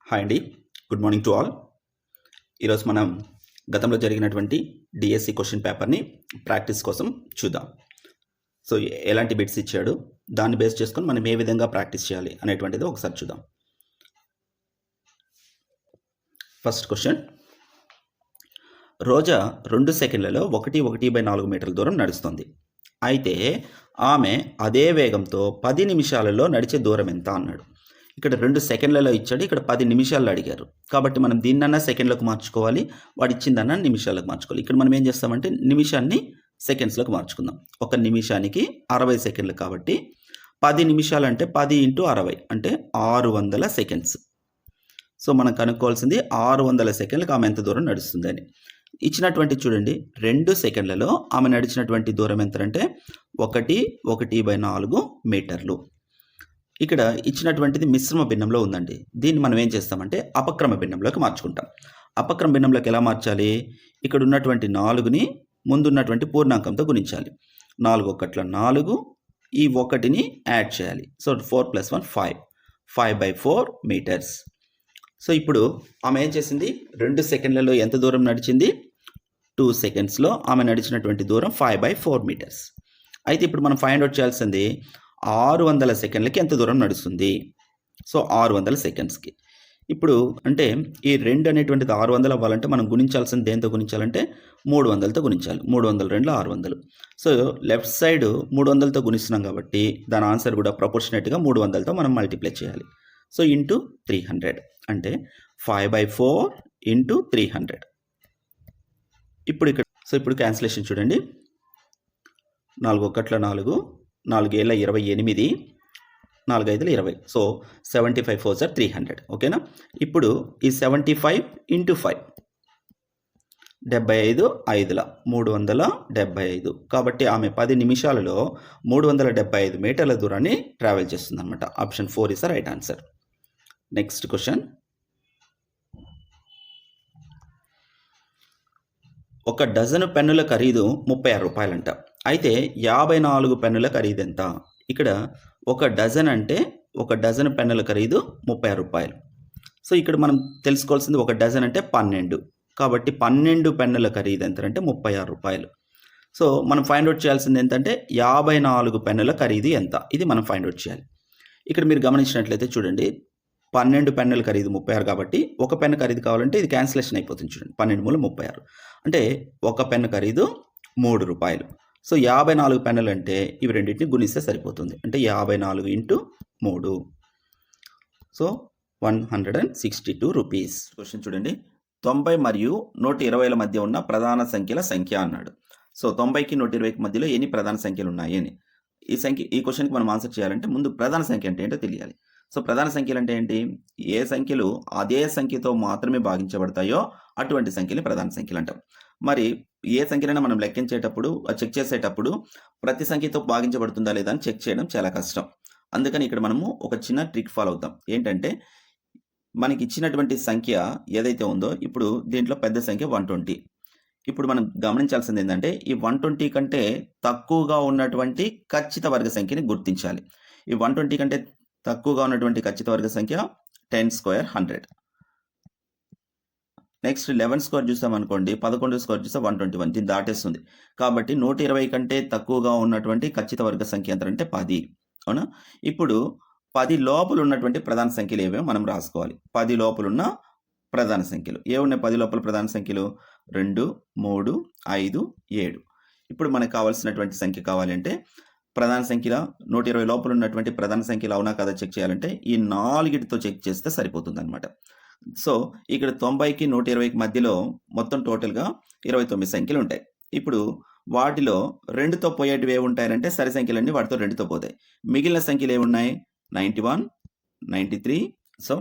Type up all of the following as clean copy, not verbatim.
Hi అండి, good morning to all. ఈరోజు మనం గతంలో జరిగినటువంటి డిఎస్సి క్వశ్చన్ పేపర్ని ప్రాక్టీస్ కోసం చూద్దాం. సో ఎలాంటి బిట్స్ ఇచ్చాడు, దాన్ని బేస్ చేసుకొని మనం ఏ విధంగా ప్రాక్టీస్ చేయాలి అనేటువంటిది ఒకసారి చూద్దాం. ఫస్ట్ క్వశ్చన్, రోజా 2 సెకండ్లలో 1.4 మీటర్ల దూరం నడుస్తుంది. అయితే ఆమె అదే వేగంతో 10 నిమిషాలలో నడిచే దూరం ఎంత అన్నాడు. ఇక్కడ 2 సెకండ్లలో ఇచ్చాడు, ఇక్కడ 10 నిమిషాల్లో అడిగారు. కాబట్టి మనం దీన్నన్నా సెకండ్లకు మార్చుకోవాలి, వాడు ఇచ్చిందన్నా నిమిషాలకు మార్చుకోవాలి. ఇక్కడ మనం ఏం చేస్తామంటే నిమిషాన్ని సెకండ్స్లోకి మార్చుకుందాం. ఒక నిమిషానికి 60 సెకండ్లు కాబట్టి 10 నిమిషాలు అంటే 10 × 60 అంటే 600 సెకండ్స్. సో మనం కనుక్కోవాల్సింది 600 సెకండ్లకు ఆమె ఎంత దూరం నడుస్తుందని. ఇచ్చినటువంటి చూడండి, 2 సెకండ్లలో ఆమె నడిచినటువంటి దూరం ఎంత అంటే 1/4 మీటర్లు. ఇక్కడ ఇచ్చినటువంటిది మిశ్రమ భిన్నంలో ఉందండి. దీన్ని మనం ఏం చేస్తామంటే అపక్రమ భిన్నంలోకి మార్చుకుంటాం. అపక్రమ భిన్నంలోకి ఎలా మార్చాలి? ఇక్కడ ఉన్నటువంటి 4ని ముందున్నటువంటి పూర్ణాంకంతో గుణించాలి. 4 1 4, ఈ 1ని యాడ్ చేయాలి. So 4 + 1 5, 5/4 metres. సో ఇప్పుడు ఆమె ఏం చేసింది? 2 సెకండ్లలో ఎంత దూరం నడిచింది? 2 సెకండ్స్లో ఆమె నడిచినటువంటి దూరం 5/4 మీటర్స్. అయితే ఇప్పుడు మనం ఫైండ్ అవుట్ చేయాల్సింది 600 సెకండ్లకి ఎంత దూరం నడుస్తుంది. సో 600 సెకండ్స్కి ఇప్పుడు అంటే ఈ 2 అనేటువంటిది 600 అవ్వాలంటే మనం గుణించాల్సింది దేంతో గుణించాలంటే 300తో గుణించాలి. 300 2 600. సో లెఫ్ట్ సైడ్ 300తో గుణిస్తున్నాం కాబట్టి దాని ఆన్సర్ కూడా ప్రపోర్షనేట్గా 300తో మనం మల్టిప్లై చేయాలి. సో ఇంటూ 300 అంటే 5/4 × 300. ఇప్పుడు క్యాన్సిలేషన్ చూడండి. 4 1 4, 4 7 28, 4 5 20. సో 75 4 300. ఓకేనా? ఇప్పుడు ఈ 75 × 5 75 5ల 375. కాబట్టి ఆమె 10 నిమిషాలలో 375 మీటర్ల దూరాన్ని ట్రావెల్ చేస్తుంది అనమాట. Option 4 is the right answer. Next question, ఒక డజను పెన్నుల ఖరీదు 36 రూపాయలంట. అయితే 54 పెన్నుల ఖరీదు ఎంత? ఇక్కడ ఒక డజన్ అంటే ఒక డజన్ పెన్నుల ఖరీదు 36 రూపాయలు. సో ఇక్కడ మనం తెలుసుకోవాల్సింది ఒక డజన్ అంటే 12. కాబట్టి 12 పెన్నుల ఖరీదు ఎంత అంటే 36 రూపాయలు. సో మనం ఫైండ్ అవుట్ చేయాల్సింది ఏంటంటే 54 పెన్నుల ఖరీదు ఎంత, ఇది మనం ఫైండ్ అవుట్ చేయాలి. ఇక్కడ మీరు గమనించినట్లయితే చూడండి, 12 పెన్నుల ఖరీదు 36 కాబట్టి ఒక పెన్ను ఖరీదు కావాలంటే ఇది క్యాన్సిలేషన్ అయిపోతుంది. చూడండి, 12 × 36 అంటే ఒక పెన్ను ఖరీదు 3 రూపాయలు. సో 54 పెన్నులు అంటే ఇవి రెండింటిని గుణిస్తే సరిపోతుంది. అంటే 54 × 3, సో 162 రూపీస్. క్వశ్చన్ చూడండి, 90 మరియు 120ల మధ్య ఉన్న ప్రధాన సంఖ్యల సంఖ్య అన్నాడు. సో 90కి 120కి మధ్యలో ఎన్ని ప్రధాన సంఖ్యలు ఉన్నాయి అని ఈ క్వశ్చన్కి మనం ఆన్సర్ చేయాలంటే ముందు ప్రధాన సంఖ్య అంటే ఏంటో తెలియాలి. సో ప్రధాన సంఖ్యలు అంటే ఏంటి? ఏ సంఖ్యలు అదే సంఖ్యతో మాత్రమే భాగించబడతాయో అటువంటి సంఖ్యని ప్రధాన సంఖ్యలు అంటాం. మరి ఏ సంఖ్యనైనా మనం లెక్కించేటప్పుడు చెక్ చేసేటప్పుడు ప్రతి సంఖ్యతో భాగించబడుతుందా లేదా అని చెక్ చేయడం చాలా కష్టం. అందుకని ఇక్కడ మనము ఒక చిన్న ట్రిక్ ఫాలో అవుతాం. ఏంటంటే మనకి ఇచ్చినటువంటి సంఖ్య ఏదైతే ఉందో, ఇప్పుడు దీంట్లో పెద్ద సంఖ్య 120. ఇప్పుడు మనం గమనించాల్సింది ఏంటంటే ఈ 120 కంటే తక్కువగా ఉన్నటువంటి ఖచ్చిత వర్గ సంఖ్యని గుర్తించాలి. ఈ 120 కంటే తక్కువగా ఉన్నటువంటి ఖచ్చిత వర్గ సంఖ్య 10² 100. నెక్స్ట్ 11² చూసామనుకోండి, 11² చూస్తే 121, దీన్ని దాటేస్తుంది. కాబట్టి 120 కంటే తక్కువగా ఉన్నటువంటి ఖచ్చిత వర్గ సంఖ్య ఎంత అంటే 10. అవునా? ఇప్పుడు 10 లోపల ఉన్నటువంటి ప్రధాన సంఖ్యలు ఏవేమో మనం రాసుకోవాలి. 10 లోపల ఉన్న ప్రధాన సంఖ్యలు ఏమున్నాయి? 10 లోపల ప్రధాన సంఖ్యలు 2 3 5 7. ఇప్పుడు మనకు కావాల్సినటువంటి సంఖ్య కావాలంటే ప్రధాన సంఖ్యల 120 లోపల ఉన్నటువంటి ప్రధాన సంఖ్యలు అవునా కదా చెక్ చేయాలంటే ఈ 4తో చెక్ చేస్తే సరిపోతుంది అనమాట. సో ఇక్కడ 90కి 120కి మధ్యలో మొత్తం టోటల్గా 29 సంఖ్యలు ఉంటాయి. ఇప్పుడు వాటిలో 2తో పోయేటివి ఏమి ఉంటాయంటే సరి సంఖ్యలన్నీ వాటితో 2తో పోతాయి. మిగిలిన సంఖ్యలు ఏమున్నాయి? 91 93. సో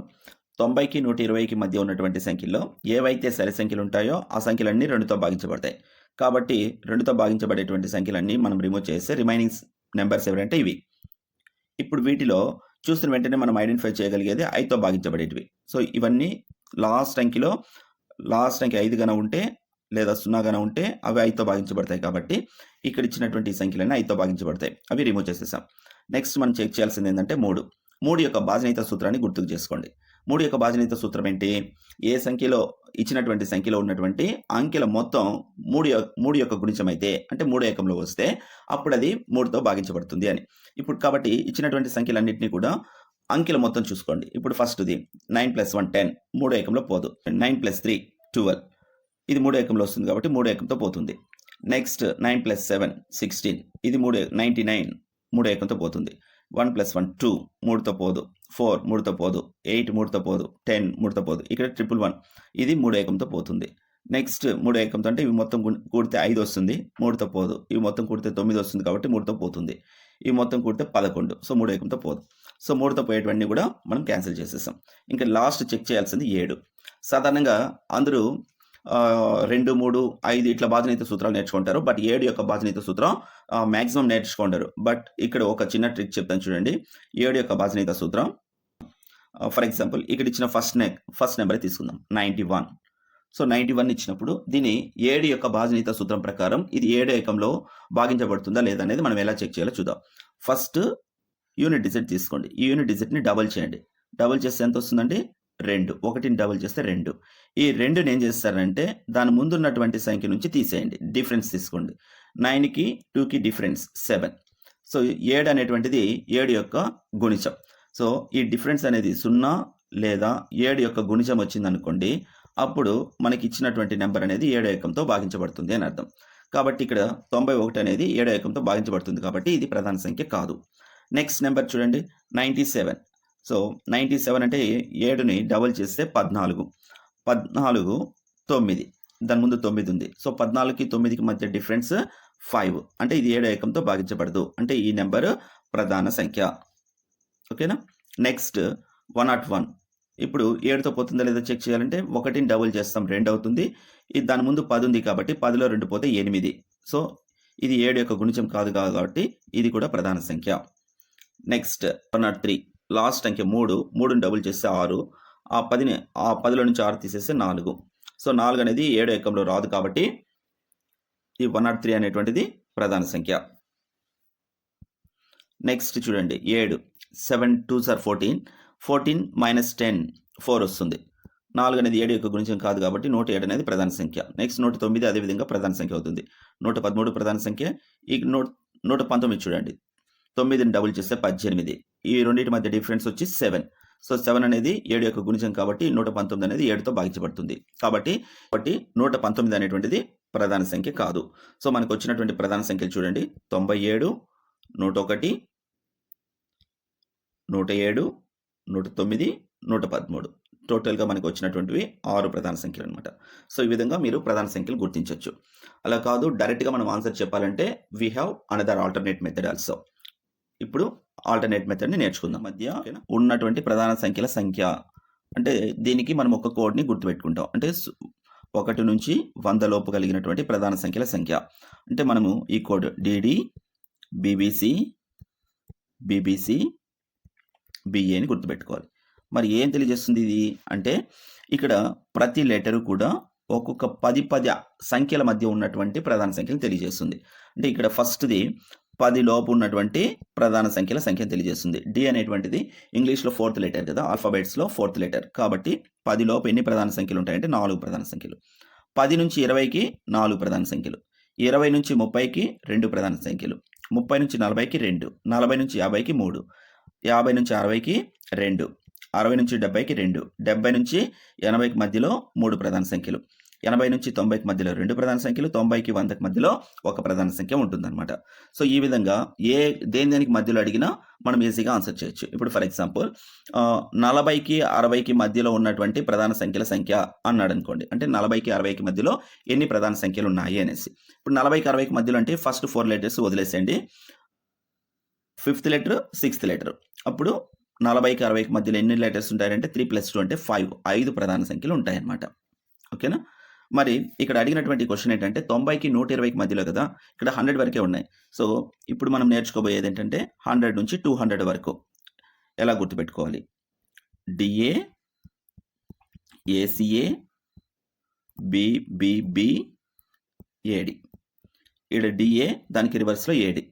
90కి 120కి మధ్య ఉన్నటువంటి సంఖ్యల్లో ఏవైతే సరి సంఖ్యలు ఉంటాయో ఆ సంఖ్యలన్నీ 2తో భాగించబడతాయి. కాబట్టి 2తో భాగించబడేటువంటి సంఖ్యలన్నీ మనం రిమూవ్ చేస్తే రిమైనింగ్ నెంబర్స్ ఎవరంటే ఇవి. ఇప్పుడు వీటిలో చూసిన వెంటనే మనం ఐడెంటిఫై చేయగలిగేది 5తో భాగించబడేటివి. సో ఇవన్నీ లాస్ట్ అంకెలో లాస్ట్ అంకె 5 గాన ఉంటే లేదా 0 గాన ఉంటే అవి 5తో భాగించబడతాయి. కాబట్టి ఇక్కడ ఇచ్చినటువంటి సంఖ్యలన్నీ 5తో భాగించబడతాయి. అవి రిమూవ్ చేసేసాం. నెక్స్ట్ మనం చెక్ చేయాల్సింది ఏంటంటే 3 యొక్క భాజనీయత సూత్రాన్ని గుర్తుకు చేసుకోండి. 3 యొక్క భాజనీయత సూత్రం ఏంటి? ఏ సంఖ్యలో ఇచ్చినటువంటి సంఖ్యలో ఉన్నటువంటి అంకెల మొత్తం 3 యొక్క గుణిజం అయితే అంటే 3 ఏకంలో వస్తే అప్పుడు అది 3తో భాగించబడుతుంది అని. ఇప్పుడు కాబట్టి ఇచ్చినటువంటి సంఖ్యలన్నింటినీ కూడా అంకెల మొత్తం చూసుకోండి. ఇప్పుడు ఫస్ట్‌ది 9 + 1 10 3 ఏకంలో పోదు. 9 + 3 12 ఇది 3 ఏకంలో వస్తుంది కాబట్టి 3 ఏకంతో పోతుంది. నెక్స్ట్ 9 + 7 16 ఇది 99 3 ఏకంతో పోతుంది. 1 + 1 2 3తో పోదు. 4 3తో పోదు. 8 3తో పోదు. 10 3తో పోదు. ఇక్కడ 111 ఇది 3 ఏకంతో పోతుంది. నెక్స్ట్ 3 ఏకంతో అంటే ఇవి మొత్తం కూడితే 5 వస్తుంది. 3తో పోదు. ఇవి మొత్తం కూడితే 9 వస్తుంది కాబట్టి 3తో పోతుంది. ఇవి మొత్తం కూడితే 11 సో 3 ఏకంతో పోదు. సో 3తో పోయేటివన్నీ కూడా మనం క్యాన్సిల్ చేసేసాం. ఇంకా లాస్ట్ చెక్ చేయాల్సింది 7. సాధారణంగా అందరూ 2, 3, 5 ఇట్లా భాజనీయత సూత్రాలు నేర్చుకుంటారు. బట్ 7 యొక్క భాజనీయత సూత్రం మ్యాక్సిమం నేర్చుకుంటారు. బట్ ఇక్కడ ఒక చిన్న ట్రిక్ చెప్తాను చూడండి. 7 యొక్క భాజనీయత సూత్రం ఫర్ ఎగ్జాంపుల్ ఇక్కడ ఇచ్చిన ఫస్ట్ నెంబర్ తీసుకుందాం 91. సో 91 ఇచ్చినప్పుడు దీన్ని 7 యొక్క భాజనీయత సూత్రం ప్రకారం ఇది 7 ఏకంలో భాగించబడుతుందా లేదా అనేది మనం ఎలా చెక్ చేయాలో చూద్దాం. ఫస్ట్ యూనిట్ డిజిట్ తీసుకోండి. ఈ యూనిట్ డిజిట్ని డబుల్ చేయండి. డబుల్ చేస్తే ఎంత వస్తుందండి? 2. 1ని డబుల్ చేస్తే 2. ఈ 2ని ఏం చేస్తారంటే దాని ముందు ఉన్నటువంటి సంఖ్య నుంచి తీసేయండి. డిఫరెన్స్ తీసుకోండి. 9కి 2కి డిఫరెన్స్ 7. సో 7 అనేటువంటిది 7 యొక్క గుణిజం. సో ఈ డిఫరెన్స్ అనేది 0 లేదా 7 యొక్క గుణిజం వచ్చిందనుకోండి, అప్పుడు మనకి ఇచ్చినటువంటి నెంబర్ అనేది 7 ఏకంతో భాగించబడుతుంది అని అర్థం. కాబట్టి ఇక్కడ 91 అనేది 7 ఏకంతో భాగించబడుతుంది కాబట్టి ఇది ప్రధాన సంఖ్య కాదు. నెక్స్ట్ నెంబర్ చూడండి 97. సో 97 అంటే 7ని డబుల్ చేస్తే 14. 14 9 దాని ముందు 9 ఉంది. సో 14కి 9కి మధ్య డిఫరెన్స్ 5 అంటే ఇది 7 ఏకంతో భాగించబడదు. అంటే ఈ నెంబర్ ప్రధాన సంఖ్య. ఓకేనా? నెక్స్ట్ 101. ఇప్పుడు 7తో పోతుందా లేదా చెక్ చేయాలంటే 1ని డబుల్ చేస్తాం 2 అవుతుంది. ఇది దాని ముందు 10 ఉంది కాబట్టి 10లో 2 పోతే 8. సో ఇది 7 యొక్క గుణిజం కాదు కాబట్టి ఇది కూడా ప్రధాన సంఖ్య. నెక్స్ట్ 103 లాస్ట్ అంకె 3ని డబుల్ చేస్తే 6. ఆ 10లో నుంచి 6 తీసేస్తే 4. సో 4 అనేది 7 ఏకంలో రాదు కాబట్టి ఈ 103 అనేటువంటిది ప్రధాన సంఖ్య. నెక్స్ట్ చూడండి 7. 7 2s are 14. 14 - 10 4 వస్తుంది. 4 అనేది 7 యొక్క గుణిజం కాదు కాబట్టి 107 అనేది ప్రధాన సంఖ్య. నెక్స్ట్ 109 అదేవిధంగా ప్రధాన సంఖ్య అవుతుంది. 113 ప్రధాన సంఖ్య. ఈ 119 చూడండి. 9ని డబుల్ చేస్తే 18. ఈ రెండింటి మధ్య డిఫరెన్స్ వచ్చి 7. సో 7 అనేది 7 యొక్క గుణిజం కాబట్టి 119 అనేది 7తో భాగించబడుతుంది. కాబట్టి 119 అనేటువంటిది ప్రధాన సంఖ్య కాదు. సో మనకు వచ్చినటువంటి ప్రధాన సంఖ్యలు చూడండి 97, 101, 107, 109, 113. టోటల్గా మనకు వచ్చినటువంటివి 6 ప్రధాన సంఖ్యలు అనమాట. సో ఈ విధంగా మీరు ప్రధాన సంఖ్యలు గుర్తించవచ్చు. అలా కాదు డైరెక్ట్గా మనం ఆన్సర్ చెప్పాలంటే we have another alternate method also. ఇప్పుడు ఆల్టర్నేట్ మెథడ్ని నేర్చుకుందాం. మధ్య ఉన్నటువంటి ప్రధాన సంఖ్యల సంఖ్య అంటే దీనికి మనం ఒక కోడ్ని గుర్తుపెట్టుకుంటాం. అంటే 1 నుంచి 100 లోపు కలిగినటువంటి ప్రధాన సంఖ్యల సంఖ్య. అంటే మనము ఈ code DD BBC BBC BA అని గుర్తుపెట్టుకోవాలి. మరి ఏం తెలియజేస్తుంది ఇది అంటే ఇక్కడ ప్రతి లెటరు కూడా ఒక్కొక్క 10 సంఖ్యల మధ్య ఉన్నటువంటి ప్రధాన సంఖ్యను తెలియజేస్తుంది. అంటే ఇక్కడ ఫస్ట్ది 10 లోపు ఉన్నటువంటి ప్రధాన సంఖ్యల సంఖ్యను తెలియజేస్తుంది. డి అనేటువంటిది ఇంగ్లీష్లో 4th లెటర్ కదా, ఆల్ఫాబెట్స్లో 4th లెటర్ కాబట్టి 10 లోపు ఎన్ని ప్రధాన సంఖ్యలు ఉంటాయంటే 4 ప్రధాన సంఖ్యలు. 10 నుంచి 20కి 4 ప్రధాన సంఖ్యలు. 20 నుంచి 30కి 2 ప్రధాన సంఖ్యలు. 30 నుంచి 40కి 2. 40 నుంచి 50కి 3. 50 నుంచి 60కి 2. 60 నుంచి 70కి 2. 70 నుంచి 80కి మధ్యలో 3 ప్రధాన సంఖ్యలు. 80 నుంచి 90కి మధ్యలో 2 ప్రధాన సంఖ్యలు. 90కి 100కి మధ్యలో 1 ప్రధాన సంఖ్య ఉంటుందన్నమాట. సో ఈ విధంగా దేనికి మధ్యలో అడిగినా మనం ఈజీగా ఆన్సర్ చేయొచ్చు. ఇప్పుడు ఫర్ ఎగ్జాంపుల్ 40కి 60కి మధ్యలో ఉన్నటువంటి ప్రధాన సంఖ్యల సంఖ్య అన్నాడు అనుకోండి. అంటే 40కి 60కి మధ్యలో ఎన్ని ప్రధాన సంఖ్యలు ఉన్నాయి అనేసి. ఇప్పుడు 40కి 60కి మధ్యలో అంటే ఫస్ట్ 4 లెటర్స్ వదిలేసేయండి. 5th letter 6th letter. అప్పుడు 40కి 60కి మధ్యలో ఎన్ని లెటర్స్ ఉంటాయంటే 3 + 2 అంటే 5 ప్రధాన సంఖ్యలు ఉంటాయన్నమాట. ఓకేనా? మరి ఇక్కడ అడిగినటువంటి క్వశ్చన్ ఏంటంటే 90కి 120కి మధ్యలో కదా, ఇక్కడ 100 వరకే ఉన్నాయి. సో ఇప్పుడు మనం నేర్చుకోబోయేది ఏంటంటే 100 నుంచి 200 వరకు ఎలా గుర్తుపెట్టుకోవాలి. DA ACA BBB AD. ఇక్కడ డిఏ దానికి రివర్స్లో ఏడి.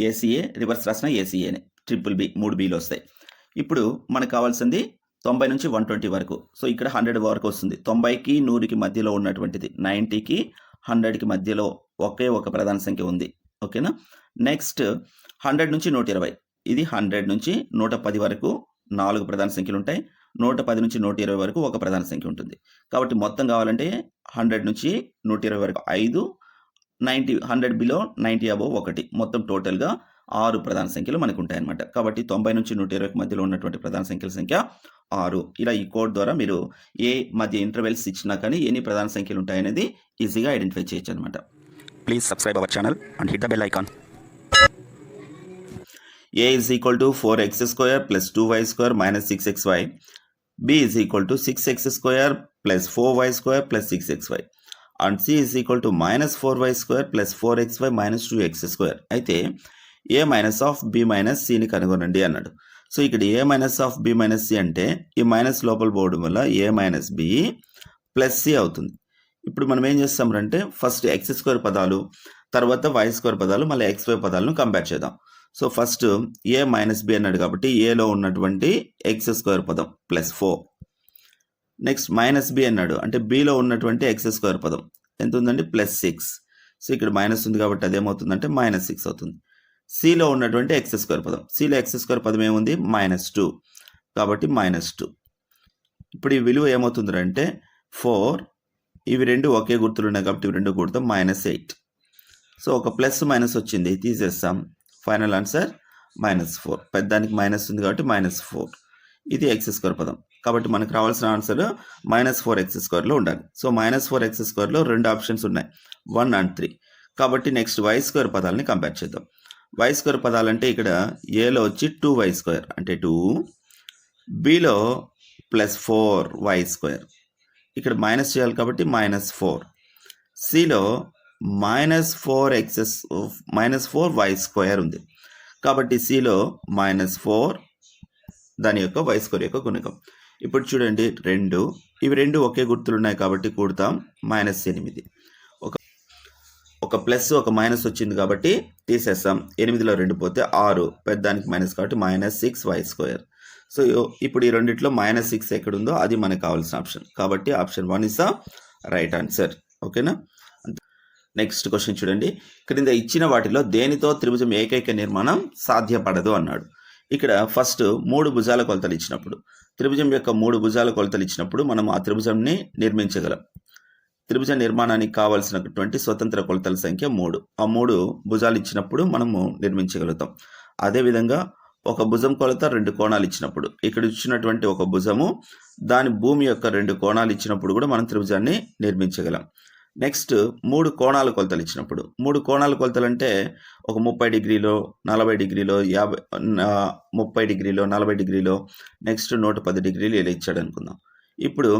ఏసీఏ రివర్స్ రాసిన ఏసీఏనే. ట్రిపుల్ బి 3 బీలు వస్తాయి. ఇప్పుడు మనకు కావాల్సింది 90 నుంచి 120 వరకు. సో ఇక్కడ 100 వరకు వస్తుంది. 90కి 100కి మధ్యలో ఉన్నటువంటిది. 90కి 100కి మధ్యలో ఒకే ఒక ప్రధాన సంఖ్య ఉంది. ఓకేనా? నెక్స్ట్ 100 నుంచి 120. ఇది 100 నుంచి 110 వరకు 4 ప్రధాన సంఖ్యలు ఉంటాయి. 110 నుంచి 120 వరకు ఒక ప్రధాన సంఖ్య ఉంటుంది. కాబట్టి మొత్తం కావాలంటే 100 నుంచి 120 వరకు 5, 90 100 బిలో 90 అబోవ్ 1 మొత్తం టోటల్గా 6 ప్రధాన సంఖ్యలు మనకు ఉంటాయన్నమాట. కాబట్టి 90 నుంచి 120 మధ్యలో ఉన్నటువంటి ప్రధాన సంఖ్యల సంఖ్య 6. ఇలా ఈ కోడ్ ద్వారా మీరు ఏ మధ్య ఇంటర్వెల్స్ ఇచ్చినా కానీ ఎన్ని ప్రధాన సంఖ్యలు ఉంటాయనేది ఈజీగా ఐడెంటిఫై చేయొచ్చు అనమాట. Please subscribe our channel and hit the bell icon. A is equal to 4x square plus 2y square minus 6xy. B is equal to 6x square plus 4y square plus 6xy. And C is equal to minus 4y square plus 4xy minus 2x square. అయితే A minus of B minus Cని కనుగొనండి అన్నాడు. So ఇక్కడ A minus of B minus C అంటే ఈ minus లోపల పోవడం వల్ల A minus B plus C అవుతుంది. ఇప్పుడు మనం ఏం చేస్తామంటే ఫస్ట్ ఎక్స్ స్క్వేర్ పదాలు, తర్వాత వై స్క్వేర్ పదాలు, మళ్ళీ XY పదాలను కంపేర్ చేద్దాం. So first A minus B అన్నాడు కాబట్టి ఏలో ఉన్నటువంటి ఎక్స్ స్క్వేర్ పదం ప్లస్ 4. నెక్స్ట్ మైనస్ B అన్నాడు అంటే Bలో ఉన్నటువంటి ఎక్స్ స్క్వేర్ పదం ఎంత ఉందండి? ప్లస్ 6. సో ఇక్కడ మైనస్ ఉంది కాబట్టి అదేమవుతుందంటే మైనస్ 6 అవుతుంది. Cలో ఉన్నటువంటి ఎక్స్ స్క్వేర్ పదం, Cలో ఎక్స్ స్క్వేర్ పదం ఏముంది? మైనస్ 2, కాబట్టి మైనస్ 2. ఇప్పుడు ఈ విలువ ఏమవుతుందంటే 4, ఇవి రెండు ఒకే గుర్తులు ఉన్నాయి కాబట్టి ఇవి రెండు కూడతాం మైనస్ 8. సో ఒక ప్లస్ మైనస్ వచ్చింది, తీసేస్తాం. Final answer minus 4. పెద్దానికి మైనస్ ఉంది కాబట్టి మైనస్ 4. ఇది ఎక్స్ స్క్వేర్ పదం కాబట్టి మనకు రావాల్సిన ఆన్సర్ మైనస్ 4x స్క్వేర్లో ఉండాలి. సో మైనస్ 4x స్క్వేర్లో రెండు ఆప్షన్స్ ఉన్నాయి, 1 and 3. కాబట్టి నెక్స్ట్ వై స్క్వేర్ పదాలని కంపేర్ చేద్దాం. వై స్క్వేర్ పదాలంటే ఇక్కడ ఏలో వచ్చి 2y స్క్వేర్ అంటే 2, బిలో ప్లస్ 4y స్క్వేర్, ఇక్కడ మైనస్ చేయాలి కాబట్టి మైనస్ 4, సిలో మైనస్ 4y స్క్వేర్ ఉంది కాబట్టి సిలో మైనస్ 4 దాని యొక్క వై స్క్వేర్ యొక్క గుణకం. ఇప్పుడు చూడండి ఇవి రెండు ఒకే గుర్తులు ఉన్నాయి కాబట్టి కూడతాం మైనస్ 8. ఒక ప్లస్ ఒక మైనస్ వచ్చింది కాబట్టి తీసేస్తాం. 8లో 2 పోతే 6, పెద్దానికి మైనస్ కాబట్టి మైనస్ 6y స్క్వేర్. సో ఇప్పుడు ఈ రెండిట్లో మైనస్ 6 ఎక్కడుందో అది మనకు కావాల్సిన ఆప్షన్ కాబట్టి option 1 is the right answer. ఓకేనా? నెక్స్ట్ క్వశ్చన్ చూడండి. క్రింద ఇచ్చిన వాటిలో దేనితో త్రిభుజం ఏకైక నిర్మాణం సాధ్యపడదు అన్నాడు. ఇక్కడ ఫస్ట్ 3 భుజాల కొలతలు ఇచ్చినప్పుడు, త్రిభుజం యొక్క 3 భుజాల కొలతలు ఇచ్చినప్పుడు మనం ఆ త్రిభుజంని నిర్మించగలం. త్రిభుజ నిర్మాణానికి కావాల్సినటువంటి స్వతంత్ర కొలతల సంఖ్య 3. ఆ 3 భుజాలు ఇచ్చినప్పుడు మనము నిర్మించగలుగుతాం. అదేవిధంగా ఒక భుజం కొలత 2 కోణాలు ఇచ్చినప్పుడు, ఇక్కడ ఇచ్చినటువంటి ఒక భుజము దాని భూమి యొక్క 2 కోణాలు ఇచ్చినప్పుడు కూడా మనం త్రిభుజాన్ని నిర్మించగలం. నెక్స్ట్ 3 కోణాల కొలతలు ఇచ్చినప్పుడు, 3 కోణాల కొలతలు అంటే ఒక 30 డిగ్రీలో, 40 డిగ్రీలో, 30 డిగ్రీలో, 40 డిగ్రీలో, నెక్స్ట్ 110 డిగ్రీలు ఇలా ఇచ్చాడు అనుకుందాం. ఇప్పుడు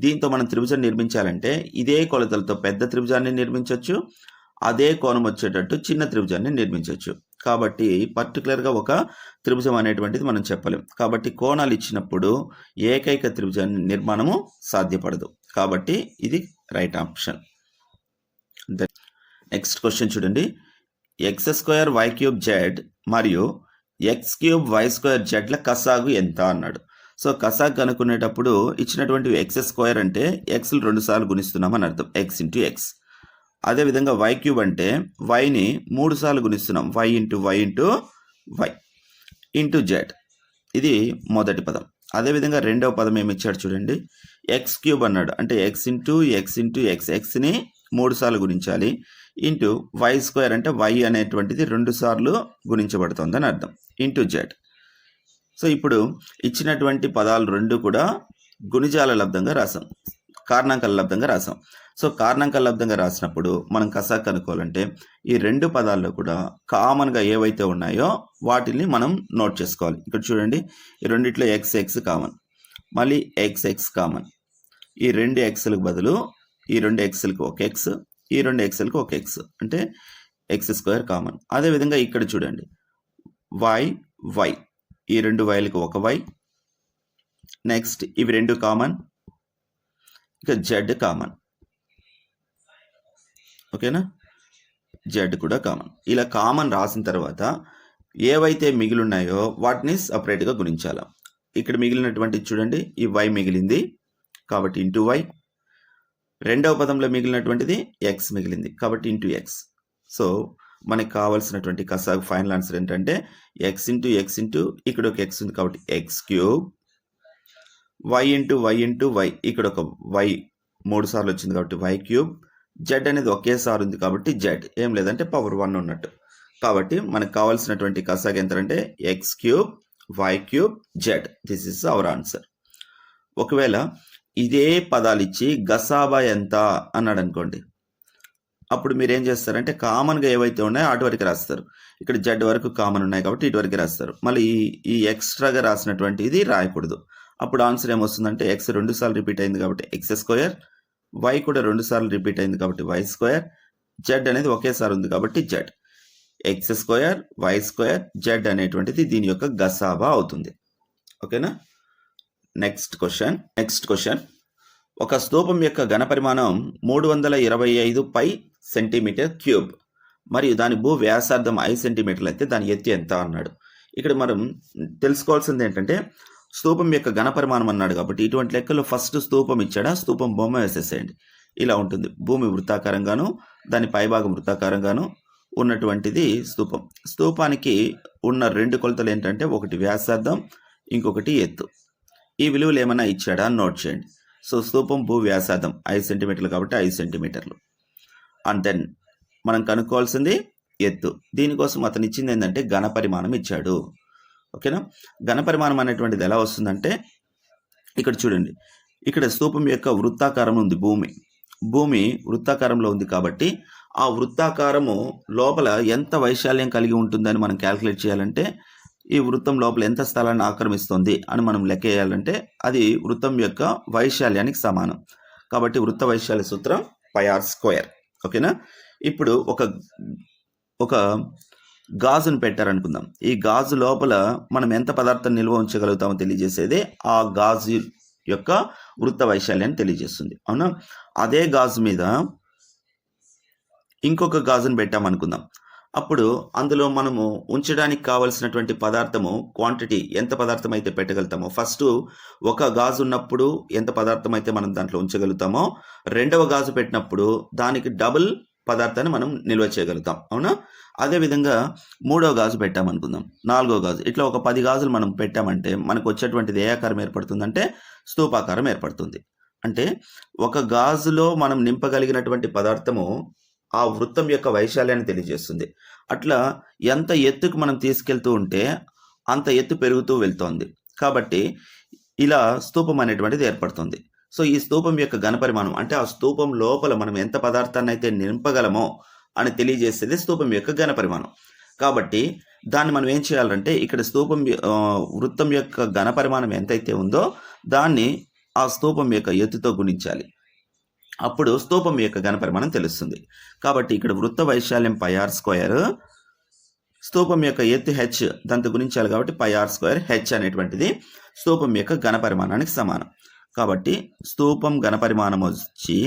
దీంతో మనం త్రిభుజం నిర్మించాలంటే ఇదే కొలతలతో పెద్ద త్రిభుజాన్ని నిర్మించవచ్చు, అదే కోణం వచ్చేటట్టు చిన్న త్రిభుజాన్ని నిర్మించవచ్చు. కాబట్టి పర్టికులర్గా ఒక త్రిభుజం అనేటువంటిది మనం చెప్పలేం. కాబట్టి కోణాలు ఇచ్చినప్పుడు ఏకైక త్రిభుజాన్ని నిర్మాణము సాధ్యపడదు. కాబట్టి ఇది రైట్ ఆప్షన్. నెక్స్ట్ క్వశ్చన్ చూడండి. X square y cube z మరియు ఎక్స్ క్యూబ్ వై స్క్వేర్ జెడ్ల కసాగు ఎంత అన్నాడు. సో కసాగు కనుక్కునేటప్పుడు ఇచ్చినటువంటి ఎక్స్ స్క్వేర్ అంటే ఎక్స్లు 2 సార్లు గుణిస్తున్నామని అర్థం, ఎక్స్ ఇంటూ ఎక్స్. అదేవిధంగా వై క్యూబ్ అంటే వైని 3 సార్లు గుణిస్తున్నాం, y into y into y into z. ఇది మొదటి పదం. అదేవిధంగా రెండవ పదం ఏమి ఇచ్చాడు చూడండి. ఎక్స్ క్యూబ్ అన్నాడు అంటే x into x into x, ఎక్స్ని 3 సార్లు గుణించాలి, ఇంటూ వై స్క్వేర్ అంటే వై అనేటువంటిది 2 సార్లు గుణించబడుతుందని అర్థం, ఇంటూ జెడ్. సో ఇప్పుడు ఇచ్చినటువంటి పదాలు 2 కూడా గుణిజాల లబ్ధంగా రాసాం, కారణాంకాల లబ్ధంగా రాసాం. సో కారణాంకాల లబ్ధంగా రాసినప్పుడు మనం కసాగు కనుక్కోవాలంటే ఈ 2 పదాల్లో కూడా కామన్గా ఏవైతే ఉన్నాయో వాటిని మనం నోట్ చేసుకోవాలి. ఇక్కడ చూడండి, ఈ రెండిట్లో ఎక్స్ ఎక్స్ కామన్, మళ్ళీ ఎక్స్ ఎక్స్ కామన్. ఈ 2 ఎక్స్లకు బదులు ఈ 2 ఎక్స్లకు ఒక ఎక్స్, ఈ 2 ఎక్స్లకు ఒక ఎక్స్ అంటే ఎక్స్ స్క్వేర్ కామన్. అదేవిధంగా ఇక్కడ చూడండి, వై వై, ఈ 2 వైలకు ఒక వై, నెక్స్ట్ ఇవి 2 కామన్, ఇక జెడ్ కామన్. ఓకేనా? జెడ్ కూడా కామన్. ఇలా కామన్ రాసిన తర్వాత ఏవైతే మిగిలి ఉన్నాయో వాటిని సపరేట్గా గుణించాలి. ఇక్కడ మిగిలినటువంటి చూడండి ఈ y మిగిలింది కాబట్టి ఇంటూ y. రెండవ పదంలో మిగిలినటువంటిది x మిగిలింది కాబట్టి ఇంటూ x. సో మనకు కావాల్సినటువంటి కసాగు ఫైనల్ ఆన్సర్ ఏంటంటే x ఇంటూ ఇక్కడ ఒక x ఉంది కాబట్టి x cube, y into y ఇక్కడ ఒక y 3 సార్లు వచ్చింది కాబట్టి y క్యూబ్, z అనేది ఒకేసారి ఉంది కాబట్టి z ఏం లేదంటే పవర్ 1 ఉన్నట్టు. కాబట్టి మనకు కావాల్సినటువంటి కసాగు ఎంత అంటే x cube, y cube, z. This is our answer. ఒకవేళ ఇదే పదాలు ఇచ్చి గసాబా ఎంత అన్నాడు అనుకోండి, అప్పుడు మీరు ఏం చేస్తారంటే కామన్గా ఏవైతే ఉన్నాయో అటు వరకు రాస్తారు. ఇక్కడ జెడ్ వరకు కామన్ ఉన్నాయి కాబట్టి ఇటు వరకు రాస్తారు. మళ్ళీ ఈ ఎక్స్ట్రాగా రాసినటువంటి ఇది రాయకూడదు. అప్పుడు ఆన్సర్ ఏమొస్తుందంటే ఎక్స్ 2 సార్లు రిపీట్ అయింది కాబట్టి ఎక్స్ స్క్వేర్, వై కూడా 2 సార్లు రిపీట్ అయింది కాబట్టి వై స్క్వేర్, జెడ్ అనేది ఒకేసారి ఉంది కాబట్టి z. X square, y square, z అనేటువంటిది దీని యొక్క గసాబా అవుతుంది. ఓకేనా. Next question. ఒక స్తూపం యొక్క ఘనపరిమాణం 325 పై సెంటీమీటర్ క్యూబ్ మరియు దాని భూ వ్యాసార్థం 5 సెంటీమీటర్లు అయితే దాని ఎత్తు ఎంత అన్నాడు. ఇక్కడ మనం తెలుసుకోవాల్సింది ఏంటంటే స్తూపం యొక్క ఘనపరిమాణం అన్నాడు కాబట్టి ఇటువంటి లెక్కలో ఫస్ట్ స్తూపం ఇచ్చాడా, స్తూపం బొమ్మ వేసేసేయండి. ఇలా ఉంటుంది. భూమి వృత్తాకారంగాను దాని పైభాగం వృత్తాకారంగాను ఉన్నటువంటిది స్తూపం. స్తూపానికి ఉన్న 2 కొలతలు ఏంటంటే ఒకటి వ్యాసార్థం, ఇంకొకటి ఎత్తు. ఈ విలువలు ఏమైనా ఇచ్చాడా అని నోట్ చేయండి. సో స్తూపం భూ వ్యాసార్థం 5 సెంటీమీటర్లు కాబట్టి 5 సెంటీమీటర్లు. అండ్ దెన్ మనం కనుక్కోవాల్సింది ఎత్తు. దీనికోసం అతను ఇచ్చింది ఏంటంటే ఘనపరిమాణం ఇచ్చాడు. ఓకేనా. ఘనపరిమాణం అనేటువంటిది ఎలా వస్తుందంటే ఇక్కడ చూడండి, ఇక్కడ స్తూపం యొక్క వృత్తాకారం ఉంది. భూమి వృత్తాకారంలో ఉంది కాబట్టి ఆ వృత్తాకారము లోపల ఎంత వైశాల్యం కలిగి ఉంటుందని మనం క్యాల్కులేట్ చేయాలంటే ఈ వృత్తం లోపల ఎంత స్థలాన్ని ఆక్రమిస్తుంది అని మనం లెక్క వేయాలంటే అది వృత్తం యొక్క వైశాల్యానికి సమానం. కాబట్టి వృత్త వైశాల్య సూత్రం πr². ఓకేనా. ఇప్పుడు ఒక గాజును పెట్టారనుకుందాం. ఈ గాజు లోపల మనం ఎంత పదార్థం నిల్వ ఉంచగలుగుతామో తెలియజేసేదే ఆ గాజు యొక్క వృత్త వైశాల్యాన్ని తెలియజేస్తుంది. అవునా. అదే గాజు మీద ఇంకొక గాజును పెట్టామనుకుందాం. అప్పుడు అందులో మనము ఉంచడానికి కావలసినటువంటి పదార్థము క్వాంటిటీ ఎంత పదార్థం అయితే పెట్టగలుగుతామో, ఫస్ట్ ఒక గాజు ఉన్నప్పుడు ఎంత పదార్థం అయితే మనం దాంట్లో ఉంచగలుగుతామో రెండవ గాజు పెట్టినప్పుడు దానికి డబుల్ పదార్థాన్ని మనం నిల్వ చేయగలుగుతాం. అవునా. అదేవిధంగా మూడవ గాజు పెట్టామనుకుందాం, నాలుగో గాజు, ఇట్లా ఒక 10 గాజులు మనం పెట్టామంటే మనకు వచ్చేటువంటిది ఏ ఆకారం ఏర్పడుతుందంటే స్తూపాకారం ఏర్పడుతుంది. అంటే ఒక గాజులో మనం నింపగలిగినటువంటి పదార్థము ఆ వృత్తం యొక్క వైశాల్యాన్ని తెలియజేస్తుంది. అట్లా ఎంత ఎత్తుకు మనం తీసుకెళ్తూ ఉంటే అంత ఎత్తు పెరుగుతూ వెళ్తోంది. కాబట్టి ఇలా స్తూపం అనేటువంటిది ఏర్పడుతుంది. సో ఈ స్తూపం యొక్క ఘనపరిమాణం అంటే ఆ స్తూపం లోపల మనం ఎంత పదార్థాన్ని అయితే నింపగలమో అని తెలియజేసేది స్తూపం యొక్క ఘనపరిమాణం. కాబట్టి దాన్ని మనం ఏం చేయాలంటే ఇక్కడ స్తూపం వృత్తం యొక్క ఘనపరిమాణం ఎంతైతే ఉందో దాన్ని ఆ స్తూపం యొక్క ఎత్తుతో గుణించాలి. అప్పుడు స్తూపం యొక్క ఘనపరిమాణం తెలుస్తుంది. కాబట్టి ఇక్కడ వృత్త వైశాల్యం πr², స్తూపం యొక్క ఎత్తు h దాంతో గుణించాలి కాబట్టి πr² h అనేటువంటిది స్తూపం యొక్క ఘనపరిమాణానికి సమానం. కాబట్టి స్తూపం ఘనపరిమాణం వచ్చి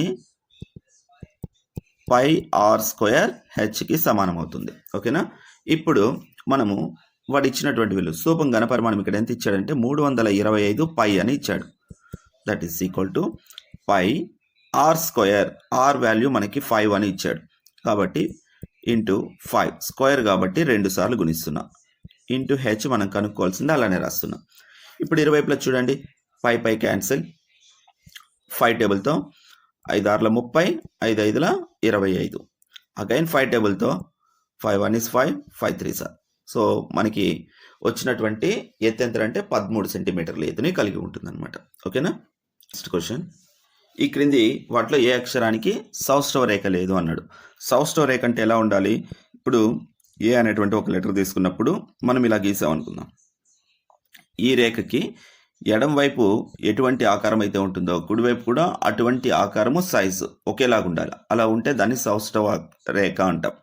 πr² hకి సమానం అవుతుంది. ఓకేనా. ఇప్పుడు మనము వాడు ఇచ్చినటువంటి విలువ స్తూపం ఘనపరిమాణం ఇక్కడ ఎంత ఇచ్చాడంటే 325 π అని ఇచ్చాడు. That is equal to πr². r value మనకి 5 అని ఇచ్చాడు కాబట్టి ఇంటూ 5 స్క్వేర్ కాబట్టి 2 సార్లు గుణిస్తున్నా ఇంటూ h మనం కనుక్కోవాల్సింది అలానే రాస్తున్నా. ఇప్పుడు ఇరువైపులా చూడండి, పై క్యాన్సిల్, 5 టేబుల్తో 5 6 30, 5 5 25, అగైన్ 5 టేబుల్తో 5 1 is 5, 5 3 సార్. సో మనకి వచ్చినటువంటి ఎత్తు ఎంత అంటే 13 సెంటీమీటర్ల ఎత్తుని కలిగి ఉంటుంది అనమాట. ఓకేనా. Next question. ఈ క్రింది వాటిలో ఏ అక్షరానికి సౌష్ఠవ రేఖ లేదు అన్నాడు. సౌష్ఠవ రేఖ అంటే ఎలా ఉండాలి? ఇప్పుడు ఏ అనేటువంటి ఒక లెటర్ తీసుకున్నప్పుడు మనం ఇలా గీసామనుకుందాం. ఈ రేఖకి ఎడం వైపు ఎటువంటి ఆకారం అయితే ఉంటుందో కుడివైపు కూడా అటువంటి ఆకారము సైజు ఒకేలాగా ఉండాలి. అలా ఉంటే దాన్ని సౌష్ఠవ రేఖ అంటాం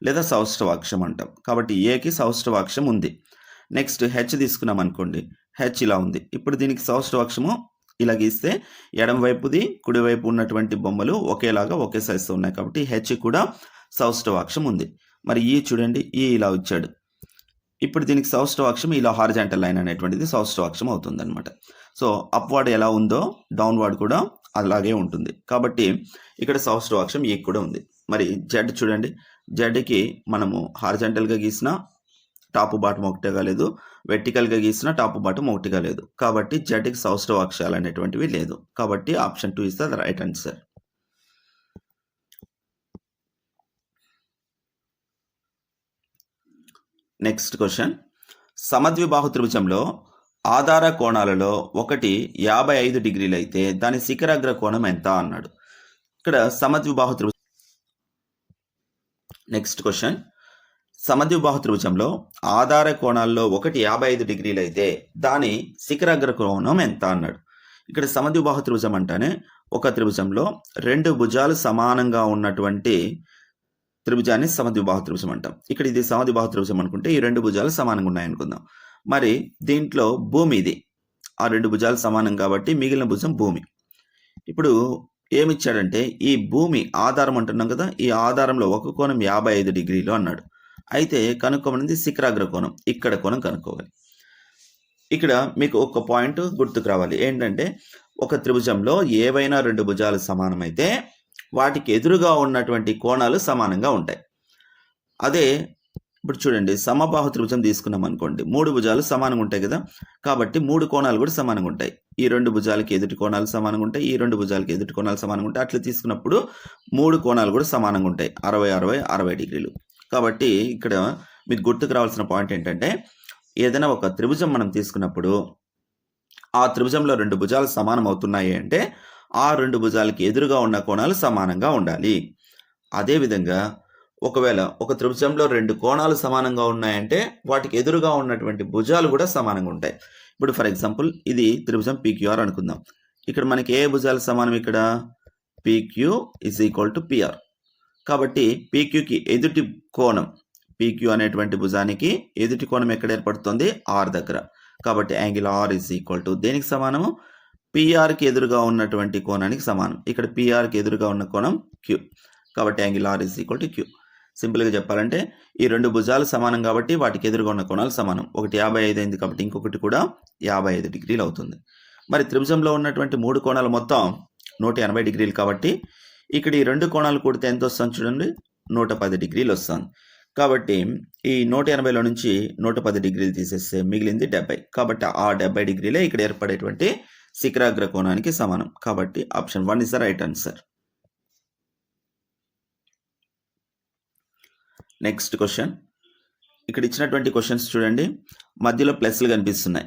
లేదా సౌష్ఠవాక్షం అంటాం. కాబట్టి ఏకి సౌష్ఠవాక్షం ఉంది. నెక్స్ట్ హెచ్ తీసుకున్నాం అనుకోండి, హెచ్ ఇలా ఉంది. ఇప్పుడు దీనికి సౌష్ఠవాక్షము ఇలా గీస్తే ఎడం వైపుది కుడివైపు ఉన్నటువంటి బొమ్మలు ఒకేలాగా ఒకే సైజుతో ఉన్నాయి కాబట్టి హెచ్ కూడా సౌష్ఠవాక్షం ఉంది. మరి ఈ చూడండి, ఈ ఇలా వచ్చాడు. ఇప్పుడు దీనికి సౌష్టవ అక్షం ఇలా హారిజాంటల్ లైన్ అనేటువంటిది సౌష్టవ అక్షం అవుతుంది అనమాట. సో అప్వర్డ్ ఎలా ఉందో డౌన్వర్డ్ కూడా అలాగే ఉంటుంది. కాబట్టి ఇక్కడ సౌష్టవ అక్షం ఈ కూడా ఉంది. మరి జెడ్ చూడండి, జెడ్కి మనము హారిజాంటల్గా గీసిన టాప్ బాటం ఒకటిగా లేదు, వెర్టికల్గా గీసిన టాప్ బాటం ఒకటిగా లేదు. కాబట్టి జెడ్కి సౌష్టవ అక్షాలు అనేటువంటివి లేదు. కాబట్టి option 2 is the right answer. Next question, సమద్విబాహు త్రిభుజంలో ఆధార కోణాలలో ఒకటి 55 డిగ్రీలు అయితే దాని శిఖరాగ్ర కోణం ఎంత అన్నాడు. ఇక్కడ సమద్విబాహు త్రిభుజం. నెక్స్ట్ క్వశ్చన్, సమద్విబాహు త్రిభుజంలో ఆధార కోణాల్లో ఒకటి 55 డిగ్రీలు అయితే దాని శిఖరాగ్ర కోణం ఎంత అన్నాడు. ఇక్కడ సమద్విబాహు త్రిభుజం అంటేనే ఒక త్రిభుజంలో రెండు భుజాలు సమానంగా ఉన్నటువంటి త్రిభుజాన్ని సమద్విబాహు త్రిభుజం అంటాం. ఇక్కడ ఇది సమద్విబాహు త్రిభుజం అనుకుంటే ఈ రెండు భుజాలు సమానంగా ఉన్నాయనుకుందాం. మరి దీంట్లో భూమి ఇది, ఆ రెండు భుజాలు సమానం కాబట్టి మిగిలిన భుజం భూమి. ఇప్పుడు ఏమిచ్చాడంటే ఈ భూమి ఆధారం అంటున్నాం కదా, ఈ ఆధారంలో ఒక కోణం 55 డిగ్రీలు అన్నాడు. అయితే కనుక్కోమనేది శిఖరాగ్ర కోణం, ఇక్కడ కోణం కనుక్కోవాలి. ఇక్కడ మీకు ఒక పాయింట్ గుర్తుకు రావాలి, ఏంటంటే ఒక త్రిభుజంలో ఏవైనా రెండు భుజాలు సమానమైతే వాటికి ఎదురుగా ఉన్నటువంటి కోణాలు సమానంగా ఉంటాయి. అదే ఇప్పుడు చూడండి, సమబాహు త్రిభుజం తీసుకున్నాం అనుకోండి, మూడు భుజాలు సమానంగా ఉంటాయి కదా, కాబట్టి మూడు కోణాలు కూడా సమానంగా ఉంటాయి. ఈ రెండు భుజాలకి ఎదుటి కోణాలు సమానంగా ఉంటాయి, ఈ రెండు భుజాలకి ఎదుటి కోణాలు సమానంగా ఉంటాయి. అట్లా తీసుకున్నప్పుడు మూడు కోణాలు కూడా సమానంగా ఉంటాయి, 60 డిగ్రీలు. కాబట్టి ఇక్కడ మీకు గుర్తుకు రావాల్సిన పాయింట్ ఏంటంటే, ఏదైనా ఒక త్రిభుజం మనం తీసుకున్నప్పుడు ఆ త్రిభుజంలో రెండు భుజాలు సమానం అవుతున్నాయి అంటే ఆ రెండు భుజాలకి ఎదురుగా ఉన్న కోణాలు సమానంగా ఉండాలి. అదేవిధంగా ఒకవేళ ఒక త్రిభుజంలో రెండు కోణాలు సమానంగా ఉన్నాయంటే వాటికి ఎదురుగా ఉన్నటువంటి భుజాలు కూడా సమానంగా ఉంటాయి. ఇప్పుడు ఫర్ ఎగ్జాంపుల్ ఇది త్రిభుజం PQR అనుకుందాం. ఇక్కడ మనకి ఏ భుజాలు సమానం, ఇక్కడ PQ is equal to PR. కాబట్టి PQకి ఎదుటి కోణం, PQ అనేటువంటి భుజానికి ఎదుటి కోణం ఎక్కడ ఏర్పడుతుంది, R దగ్గర. కాబట్టి angle R is equal to దేనికి సమానము, PRకి ఎదురుగా ఉన్నటువంటి కోణానికి సమానం. ఇక్కడ PRకి ఎదురుగా ఉన్న కోణం Q. కాబట్టి angle R is equal to Q. సింపుల్గా చెప్పాలంటే ఈ రెండు భుజాలు సమానం కాబట్టి వాటికి ఎదురుగా ఉన్న కోణాలు సమానం. ఒకటి 55 అయింది కాబట్టి ఇంకొకటి కూడా 55 డిగ్రీలు అవుతుంది. మరి త్రిభుజంలో ఉన్నటువంటి మూడు కోణాలు మొత్తం 180 డిగ్రీలు కాబట్టి ఇక్కడ ఈ రెండు కోణాలు కూడితే ఎంత వస్తుంది చూడండి, 110 డిగ్రీలు వస్తుంది. కాబట్టి ఈ 180లో నుంచి 110 డిగ్రీలు తీసేస్తే మిగిలింది 70. కాబట్టి ఆ 70 డిగ్రీలే ఇక్కడ ఏర్పడేటువంటి శిఖరాగ్ర కోణానికి సమానం. కాబట్టి option 1 is the right answer. Next question, ఇక్కడ ఇచ్చినటువంటి క్వశ్చన్స్ చూడండి, మధ్యలో ప్లస్లు కనిపిస్తున్నాయి.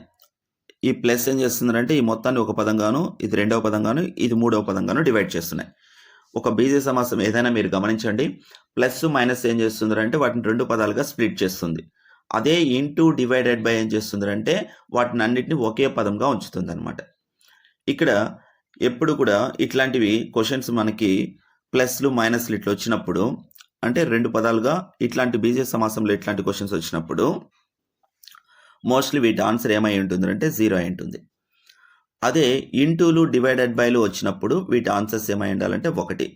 ఈ ప్లస్ ఏం చేస్తుందంటే ఈ మొత్తాన్ని ఒక పదంగాను, ఇది రెండవ పదంగాను, ఇది మూడవ పదంగాను డివైడ్ చేస్తున్నాయి. ఒక బీజ సమాసం ఏదైనా మీరు గమనించండి, ప్లస్ మైనస్ ఏం చేస్తుందంటే వాటిని రెండు పదాలుగా స్ప్లిట్ చేస్తుంది. అదే ఇంటూ డివైడెడ్ బై ఏం చేస్తుందంటే వాటిని అన్నిటిని ఒకే పదంగా ఉంచుతుంది అనమాట. ఇక్కడ ఎప్పుడు కూడా ఇట్లాంటివి క్వశ్చన్స్ మనకి ప్లస్లు మైనస్లు ఇట్లా వచ్చినప్పుడు, అంటే రెండు పదాలుగా ఇట్లాంటి బీజ సమాసంలో ఇట్లాంటి క్వశ్చన్స్ వచ్చినప్పుడు మోస్ట్లీ వీటి ఆన్సర్ ఏమై ఉంటుందంటే 0 అయి ఉంటుంది. అదే ఇంటూలు డివైడెడ్ బైలు వచ్చినప్పుడు వీటి ఆన్సర్స్ ఏమై ఉండాలంటే 1.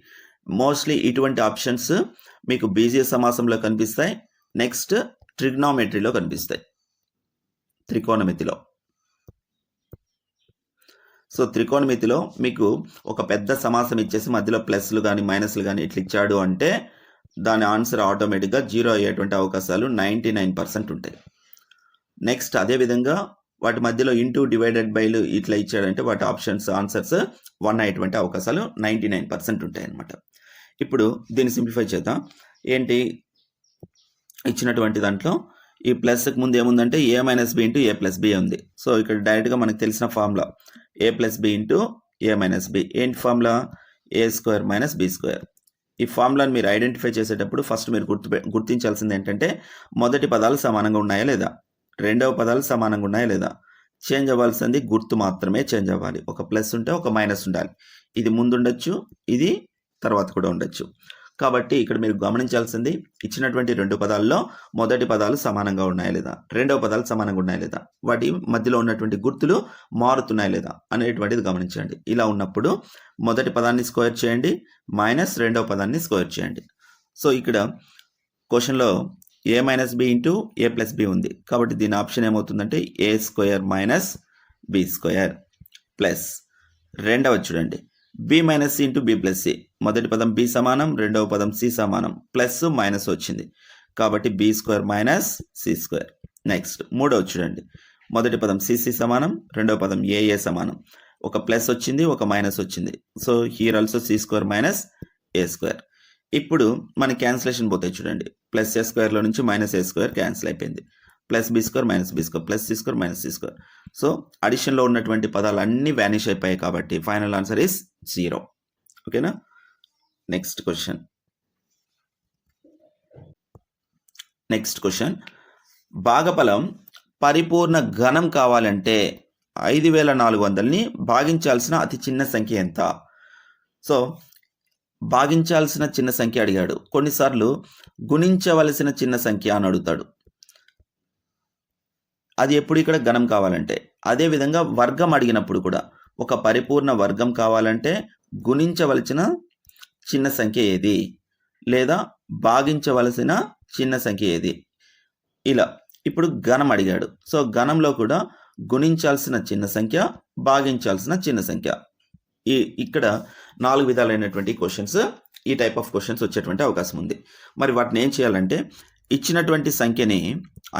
మోస్ట్లీ ఇటువంటి ఆప్షన్స్ మీకు బీజీయ సమాసంలో కనిపిస్తాయి, నెక్స్ట్ ట్రిగ్నామెట్రీలో కనిపిస్తాయి, త్రికోణమితిలో. సో త్రికోణమితిలో మీకు ఒక పెద్ద సమాసం ఇచ్చేసి మధ్యలో ప్లస్లు కానీ మైనస్లు కానీ ఇట్లా ఇచ్చాడు అంటే దాని ఆన్సర్ ఆటోమేటిక్గా 0 అయ్యేటువంటి అవకాశాలు 99% ఉంటాయి. నెక్స్ట్ అదేవిధంగా వాటి మధ్యలో ఇంటూ డివైడెడ్ బైలు ఇట్లా ఇచ్చాడంటే వాటి ఆన్సర్స్ 1 అయ్యేటువంటి అవకాశాలు 99% ఉంటాయి అన్నమాట. ఇప్పుడు దీన్ని సింప్లిఫై చేద్దాం. ఏంటి ఇచ్చినటువంటి దాంట్లో ఈ ప్లస్కి ముందు ఏముందంటే A - B ఇంటూ A+B ఉంది. సో ఇక్కడ డైరెక్ట్గా మనకు తెలిసిన ఫార్ములా A+B ఇంటూ A-B. ఏంటి ఫార్ములా, A² - B². ఈ ఫార్ములాని మీరు ఐడెంటిఫై చేసేటప్పుడు ఫస్ట్ మీరు గుర్తించాల్సింది ఏంటంటే మొదటి పదాలు సమానంగా ఉన్నాయా లేదా, రెండవ పదాలు సమానంగా ఉన్నాయా లేదా. చేంజ్ అవ్వాల్సింది గుర్తు మాత్రమే చేంజ్ అవ్వాలి. ఒక ప్లస్ ఉంటే ఒక మైనస్ ఉండాలి. ఇది ముందు ఉండొచ్చు, ఇది తర్వాత కూడా ఉండొచ్చు. కాబట్టి ఇక్కడ మీరు గమనించాల్సింది ఇచ్చినటువంటి రెండు పదాల్లో మొదటి పదాలు సమానంగా ఉన్నాయా లేదా, రెండవ పదాలు సమానంగా ఉన్నాయా లేదా, వాటి మధ్యలో ఉన్నటువంటి గుర్తులు మారుతున్నాయా లేదా అనేటువంటిది గమనించండి. ఇలా ఉన్నప్పుడు మొదటి పదాన్ని స్క్వేర్ చేయండి మైనస్ రెండవ పదాన్ని స్క్వేర్ చేయండి. సో ఇక్కడ క్వశ్చన్లో a minus b into a plus b ఉంది కాబట్టి దీని ఆప్షన్ ఏమవుతుందంటే a square minus b square plus రెండవది చూడండి b minus c into b plus c. మొదటి పదం బి సమానం, రెండవ పదం సి సమానం, ప్లస్ మైనస్ వచ్చింది కాబట్టి B square minus C square. Next మూడవది చూడండి మొదటి పదం సిసి సమానం, రెండవ పదం ఏఏ సమానం, ఒక ప్లస్ వచ్చింది ఒక మైనస్ వచ్చింది. So here also c square minus a square. ఇప్పుడు మన క్యాన్సిలేషన్ పోతాయి చూడండి ప్లస్ ఏ స్క్వేర్లో నుంచి మైనస్ ఏ స్క్వేర్ క్యాన్సిల్ అయిపోయింది. Plus b square minus b square plus c square minus C square. So అడిషన్లో ఉన్నటువంటి పదాలు అన్నీ వ్యానిష్ అయిపోయాయి కాబట్టి ఫైనల్ ఆన్సర్ ఈస్ 0. ఓకేనా. నెక్స్ట్ క్వశ్చన్ భాగఫలం పరిపూర్ణ ఘనం కావాలంటే 5400ని భాగించాల్సిన అతి చిన్న సంఖ్య ఎంత? సో భాగించాల్సిన చిన్న సంఖ్య అడిగాడు, కొన్నిసార్లు గుణించవలసిన చిన్న సంఖ్య అని అడుగుతాడు. అది ఎప్పుడు ఇక్కడ ఘనం కావాలంటే. అదేవిధంగా వర్గం అడిగినప్పుడు కూడా ఒక పరిపూర్ణ వర్గం కావాలంటే గుణించవలసిన చిన్న సంఖ్య ఏది లేదా భాగించవలసిన చిన్న సంఖ్య ఏది ఇలా. ఇప్పుడు ఘనం అడిగాడు. సో ఘనంలో కూడా గుణించాల్సిన చిన్న సంఖ్య, భాగించాల్సిన చిన్న సంఖ్య. ఇక్కడ 4 విధాలైనటువంటి క్వశ్చన్స్, ఈ టైప్ ఆఫ్ క్వశ్చన్స్ వచ్చేటువంటి అవకాశం ఉంది. మరి వాటిని ఏం చేయాలంటే ఇచ్చినటువంటి సంఖ్యని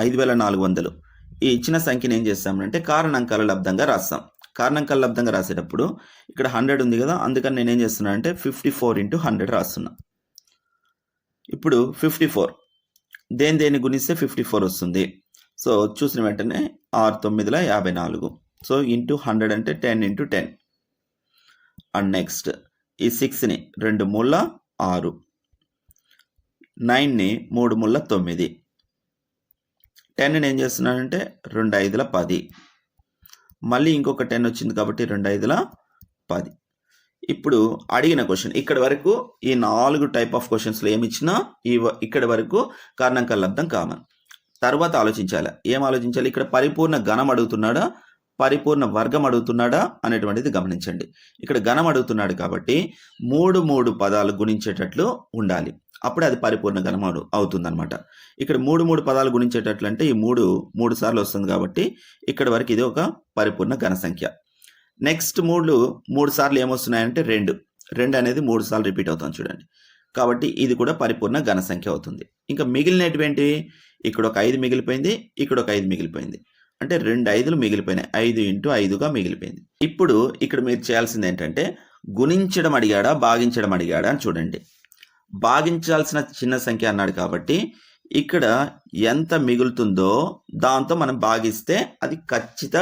5400, ఈ ఇచ్చిన సంఖ్యని ఏం చేస్తామంటే కారణాంకాల లబ్ధంగా రాస్తాం. కారణాంకాల లబ్ధంగా రాసేటప్పుడు ఇక్కడ 100 ఉంది కదా, అందుకని నేను ఏం చేస్తున్నా అంటే 54 × 100 రాస్తున్నా. ఇప్పుడు 54 దేని గుణిస్తే 54 వస్తుంది. సో చూసిన వెంటనే 6 × 9 = 54. సో ఇంటూ 100 అంటే 10 × 10. అండ్ నెక్స్ట్ ఈ 6ని 2 మూల 6, 9ని 3 మూల 9, 10ని ఏం చేస్తున్నానంటే 2 × 5 = 10. మళ్ళీ ఇంకొక 10 వచ్చింది కాబట్టి 2 × 5 = 10. ఇప్పుడు అడిగిన క్వశ్చన్ ఇక్కడ వరకు ఈ 4 టైప్ ఆఫ్ క్వశ్చన్స్లో ఏమి ఇచ్చినా ఇక్కడ వరకు కారణాంకాల లబ్ధం కామన్. తర్వాత ఆలోచించాలి. ఏం ఆలోచించాలి? ఇక్కడ పరిపూర్ణ ఘనం అడుగుతున్నాడా, పరిపూర్ణ వర్గం అడుగుతున్నాడా అనేటువంటిది గమనించండి. ఇక్కడ ఘనం అడుగుతున్నాడు కాబట్టి 3 పదాలు గుణించేటట్లు ఉండాలి. అప్పుడే అది పరిపూర్ణ ఘనం అవుతుందన్నమాట. ఇక్కడ 3 పదాలు గుణించేటట్లు అంటే ఈ 3 సార్లు వస్తుంది కాబట్టి ఇక్కడ వరకు ఇది ఒక పరిపూర్ణ ఘన సంఖ్య. నెక్స్ట్ 3 సార్లు ఏమొస్తున్నాయంటే 2 అనేది 3 సార్లు రిపీట్ అవుతుంది చూడండి. కాబట్టి ఇది కూడా పరిపూర్ణ ఘన సంఖ్య అవుతుంది. ఇంకా మిగిలినటువంటి ఏంటి? ఇక్కడ ఒక 5 మిగిలిపోయింది, ఇక్కడ ఒక 5 మిగిలిపోయింది, అంటే 2 5లు మిగిలిపోయినాయి. 5 × 5గా మిగిలిపోయింది. ఇప్పుడు ఇక్కడ మీరు చేయాల్సింది ఏంటంటే గుణించడం అడిగాడా భాగించడం అడిగాడా అని చూడండి. భాగించాల్సిన చిన్న సంఖ్య అన్నాడు కాబట్టి ఇక్కడ ఎంత మిగులుతుందో దాంతో మనం భాగిస్తే అది ఖచ్చిత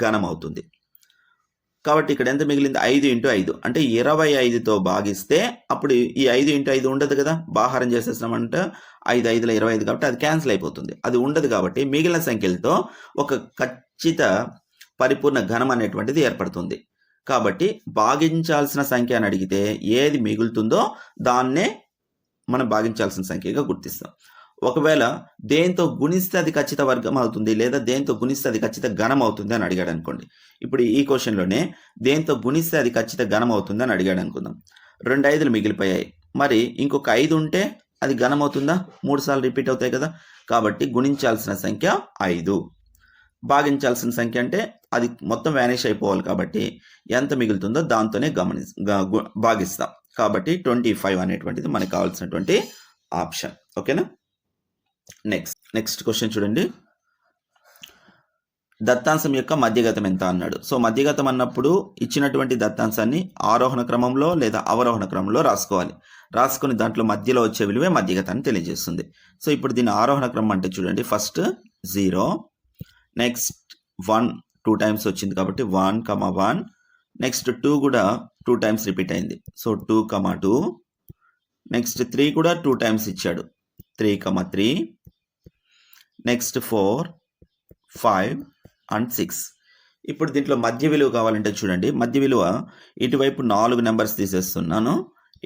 ఘనం అవుతుంది. కాబట్టి ఇక్కడ ఎంత మిగిలింది? 5 × 5 అంటే 25తో భాగిస్తే అప్పుడు ఈ 5 × 5 ఉండదు కదా, బాహారం చేసేసినామంటే 5 × 5 = 25 కాబట్టి అది క్యాన్సిల్ అయిపోతుంది. అది ఉండదు కాబట్టి మిగిలిన సంఖ్యలతో ఒక ఖచ్చిత పరిపూర్ణ ఘనం అనేటువంటిది ఏర్పడుతుంది. కాబట్టి భాగించాల్సిన సంఖ్య అని అడిగితే ఏది మిగులుతుందో దాన్నే మనం భాగించాల్సిన సంఖ్యగా గుర్తిస్తాం. ఒకవేళ దేంతో గుణిస్తే అది ఖచ్చిత వర్గం అవుతుంది లేదా దేంతో గుణిస్తే అది ఖచ్చిత ఘనం అవుతుంది అని అడిగాడు అనుకోండి. ఇప్పుడు ఈ క్వశ్చన్లోనే దేంతో గుణిస్తే అది ఖచ్చిత ఘనం అవుతుంది అని అడిగాడు అనుకుందాం. 2 5లు మిగిలిపోయాయి, మరి ఇంకొక 5 ఉంటే అది ఘనం అవుతుందా? 3 సార్లు రిపీట్ అవుతాయి కదా. కాబట్టి గుణించాల్సిన సంఖ్య 5, భాగించాల్సిన సంఖ్య అంటే అది మొత్తం వ్యానిష్ అయిపోవాలి కాబట్టి ఎంత మిగులుతుందో దాంతోనే భాగిస్తాం. కాబట్టి 25 అనేటువంటిది మనకు కావాల్సినటువంటి ఆప్షన్. ఓకేనా. నెక్స్ట్ క్వశ్చన్ చూడండి. దత్తాంశం యొక్క మధ్యగతం ఎంత అన్నాడు. సో మధ్యగతం అన్నప్పుడు ఇచ్చినటువంటి దత్తాంశాన్ని ఆరోహణ క్రమంలో లేదా అవరోహణ క్రమంలో రాసుకోవాలి. రాసుకుని దాంట్లో మధ్యలో వచ్చే విలువే మధ్యగతాన్ని తెలియజేస్తుంది. సో ఇప్పుడు దీని ఆరోహణ క్రమం అంటే చూడండి, ఫస్ట్ 0, నెక్స్ట్ 1 2 టైమ్స్ వచ్చింది కాబట్టి 1, 1, నెక్స్ట్ 2 కూడా 2 టైమ్స్ రిపీట్ అయింది. సో 2, 2, నెక్స్ట్ 3 కూడా 2 టైమ్స్ ఇచ్చాడు, 3, 3, నెక్స్ట్ 4, 5 అండ్ 6. ఇప్పుడు దీంట్లో మధ్య విలువ కావాలంటే చూడండి, మధ్య విలువ ఇటువైపు 4 నెంబర్స్ తీసేస్తున్నాను,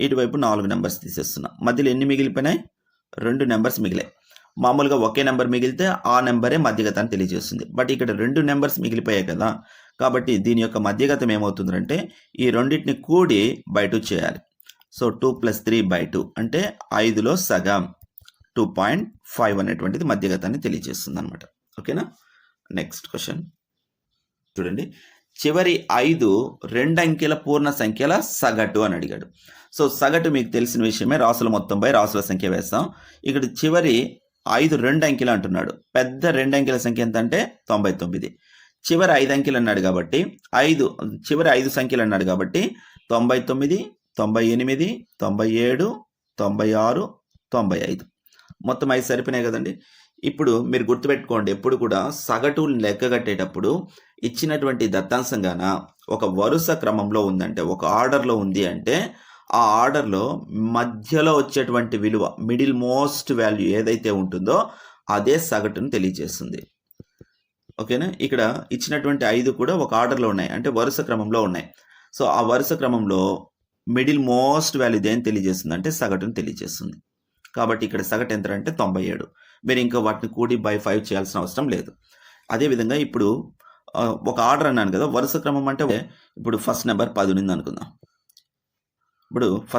ఇటువైపు 4 నెంబర్స్ తీసేస్తున్నా. మధ్యలో ఎన్ని మిగిలిపోయినాయి? 2 నెంబర్స్ మిగిలాయి. మామూలుగా ఒకే నెంబర్ మిగిలితే ఆ నెంబరే మధ్యగతాన్ని తెలియజేస్తుంది. బట్ ఇక్కడ 2 నెంబర్స్ మిగిలిపోయాయి కదా, కాబట్టి దీని యొక్క మధ్యగతం ఏమవుతుందంటే ఈ రెండింటిని కూడి బై 2 చేయాలి. సో 2 + 3 / 2 అంటే 5లో సగం 2.5 అనేటువంటిది మధ్యగతాన్ని తెలియజేస్తుంది అనమాట. ఓకేనా. నెక్స్ట్ క్వశ్చన్ చూడండి. చివరి 5 రెండంకెల పూర్ణ సంఖ్యల సగటు అని అడిగాడు. సో సగటు మీకు తెలిసిన విషయమే, రాసుల మొత్తం బై రాసుల సంఖ్య వేస్తాం. ఇక్కడ చివరి 5 రెండంకెలు అంటున్నాడు. పెద్ద రెండంకెల సంఖ్య ఎంత అంటే 99. చివరి 5 అంకెలు అన్నాడు కాబట్టి చివరి 5 సంఖ్యలు అన్నాడు కాబట్టి 99, 98, 97, 96, 95 మొత్తం 5 సరిపోయినాయి కదండి. ఇప్పుడు మీరు గుర్తుపెట్టుకోండి, ఎప్పుడు కూడా సగటు లెక్క కట్టేటప్పుడు ఇచ్చినటువంటి దత్తాంశంగాన ఒక వరుస క్రమంలో ఉందంటే, ఒక ఆర్డర్లో ఉంది అంటే, ఆ ఆర్డర్లో మధ్యలో వచ్చేటువంటి విలువ, మిడిల్ మోస్ట్ వాల్యూ ఏదైతే ఉంటుందో అదే సగటును తెలియజేస్తుంది. ఓకేనా. ఇక్కడ ఇచ్చినటువంటి 5 కూడా ఒక ఆర్డర్లో ఉన్నాయి, అంటే వరుస క్రమంలో ఉన్నాయి. సో ఆ వరుస క్రమంలో మిడిల్ మోస్ట్ వాల్యూ దేని తెలియజేస్తుంది అంటే సగటును తెలియజేస్తుంది. కాబట్టి ఇక్కడ సగటు ఎంత అంటే 97. మీరు ఇంకా వాటిని కూడి బై 5 చేయాల్సిన అవసరం లేదు. అదేవిధంగా ఇప్పుడు ఒక ఆర్డర్ అన్నాను కదా, వరుస క్రమం అంటే ఇప్పుడు ఫస్ట్ నెంబర్ 10 ఉంది అనుకుందాం. 10 +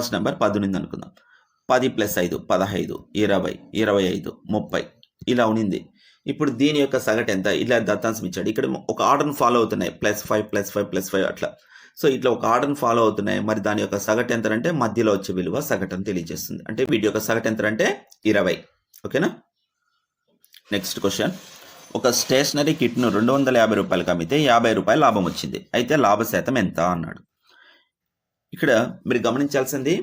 5 15, 20, 25, 30 ఇలా ఉనింది. ఇప్పుడు దీని యొక్క సగటు ఎంత, ఇలా దత్తాంశం ఇచ్చాడు. ఇక్కడ ఒక ఆర్డర్ని ఫాలో అవుతున్నాయి, +5 +5 +5 అట్లా. సో ఇట్లా ఒక ఆర్డర్ని ఫాలో అవుతున్నాయి. మరి దాని యొక్క సగటు ఎంత అంటే మధ్యలో వచ్చే విలువ సగటు అని తెలియజేస్తుంది. అంటే వీటి యొక్క సగటు ఎంత అంటే 20. ఓకేనా. Next question. ఒక స్టేషనరీ కిట్ను 250 రూపాయలకు అమ్మితే 50 రూపాయలు లాభం వచ్చింది. అయితే లాభ శాతం ఎంత అన్నాడు. ఇక్కడ మీరు గమనించాల్సింది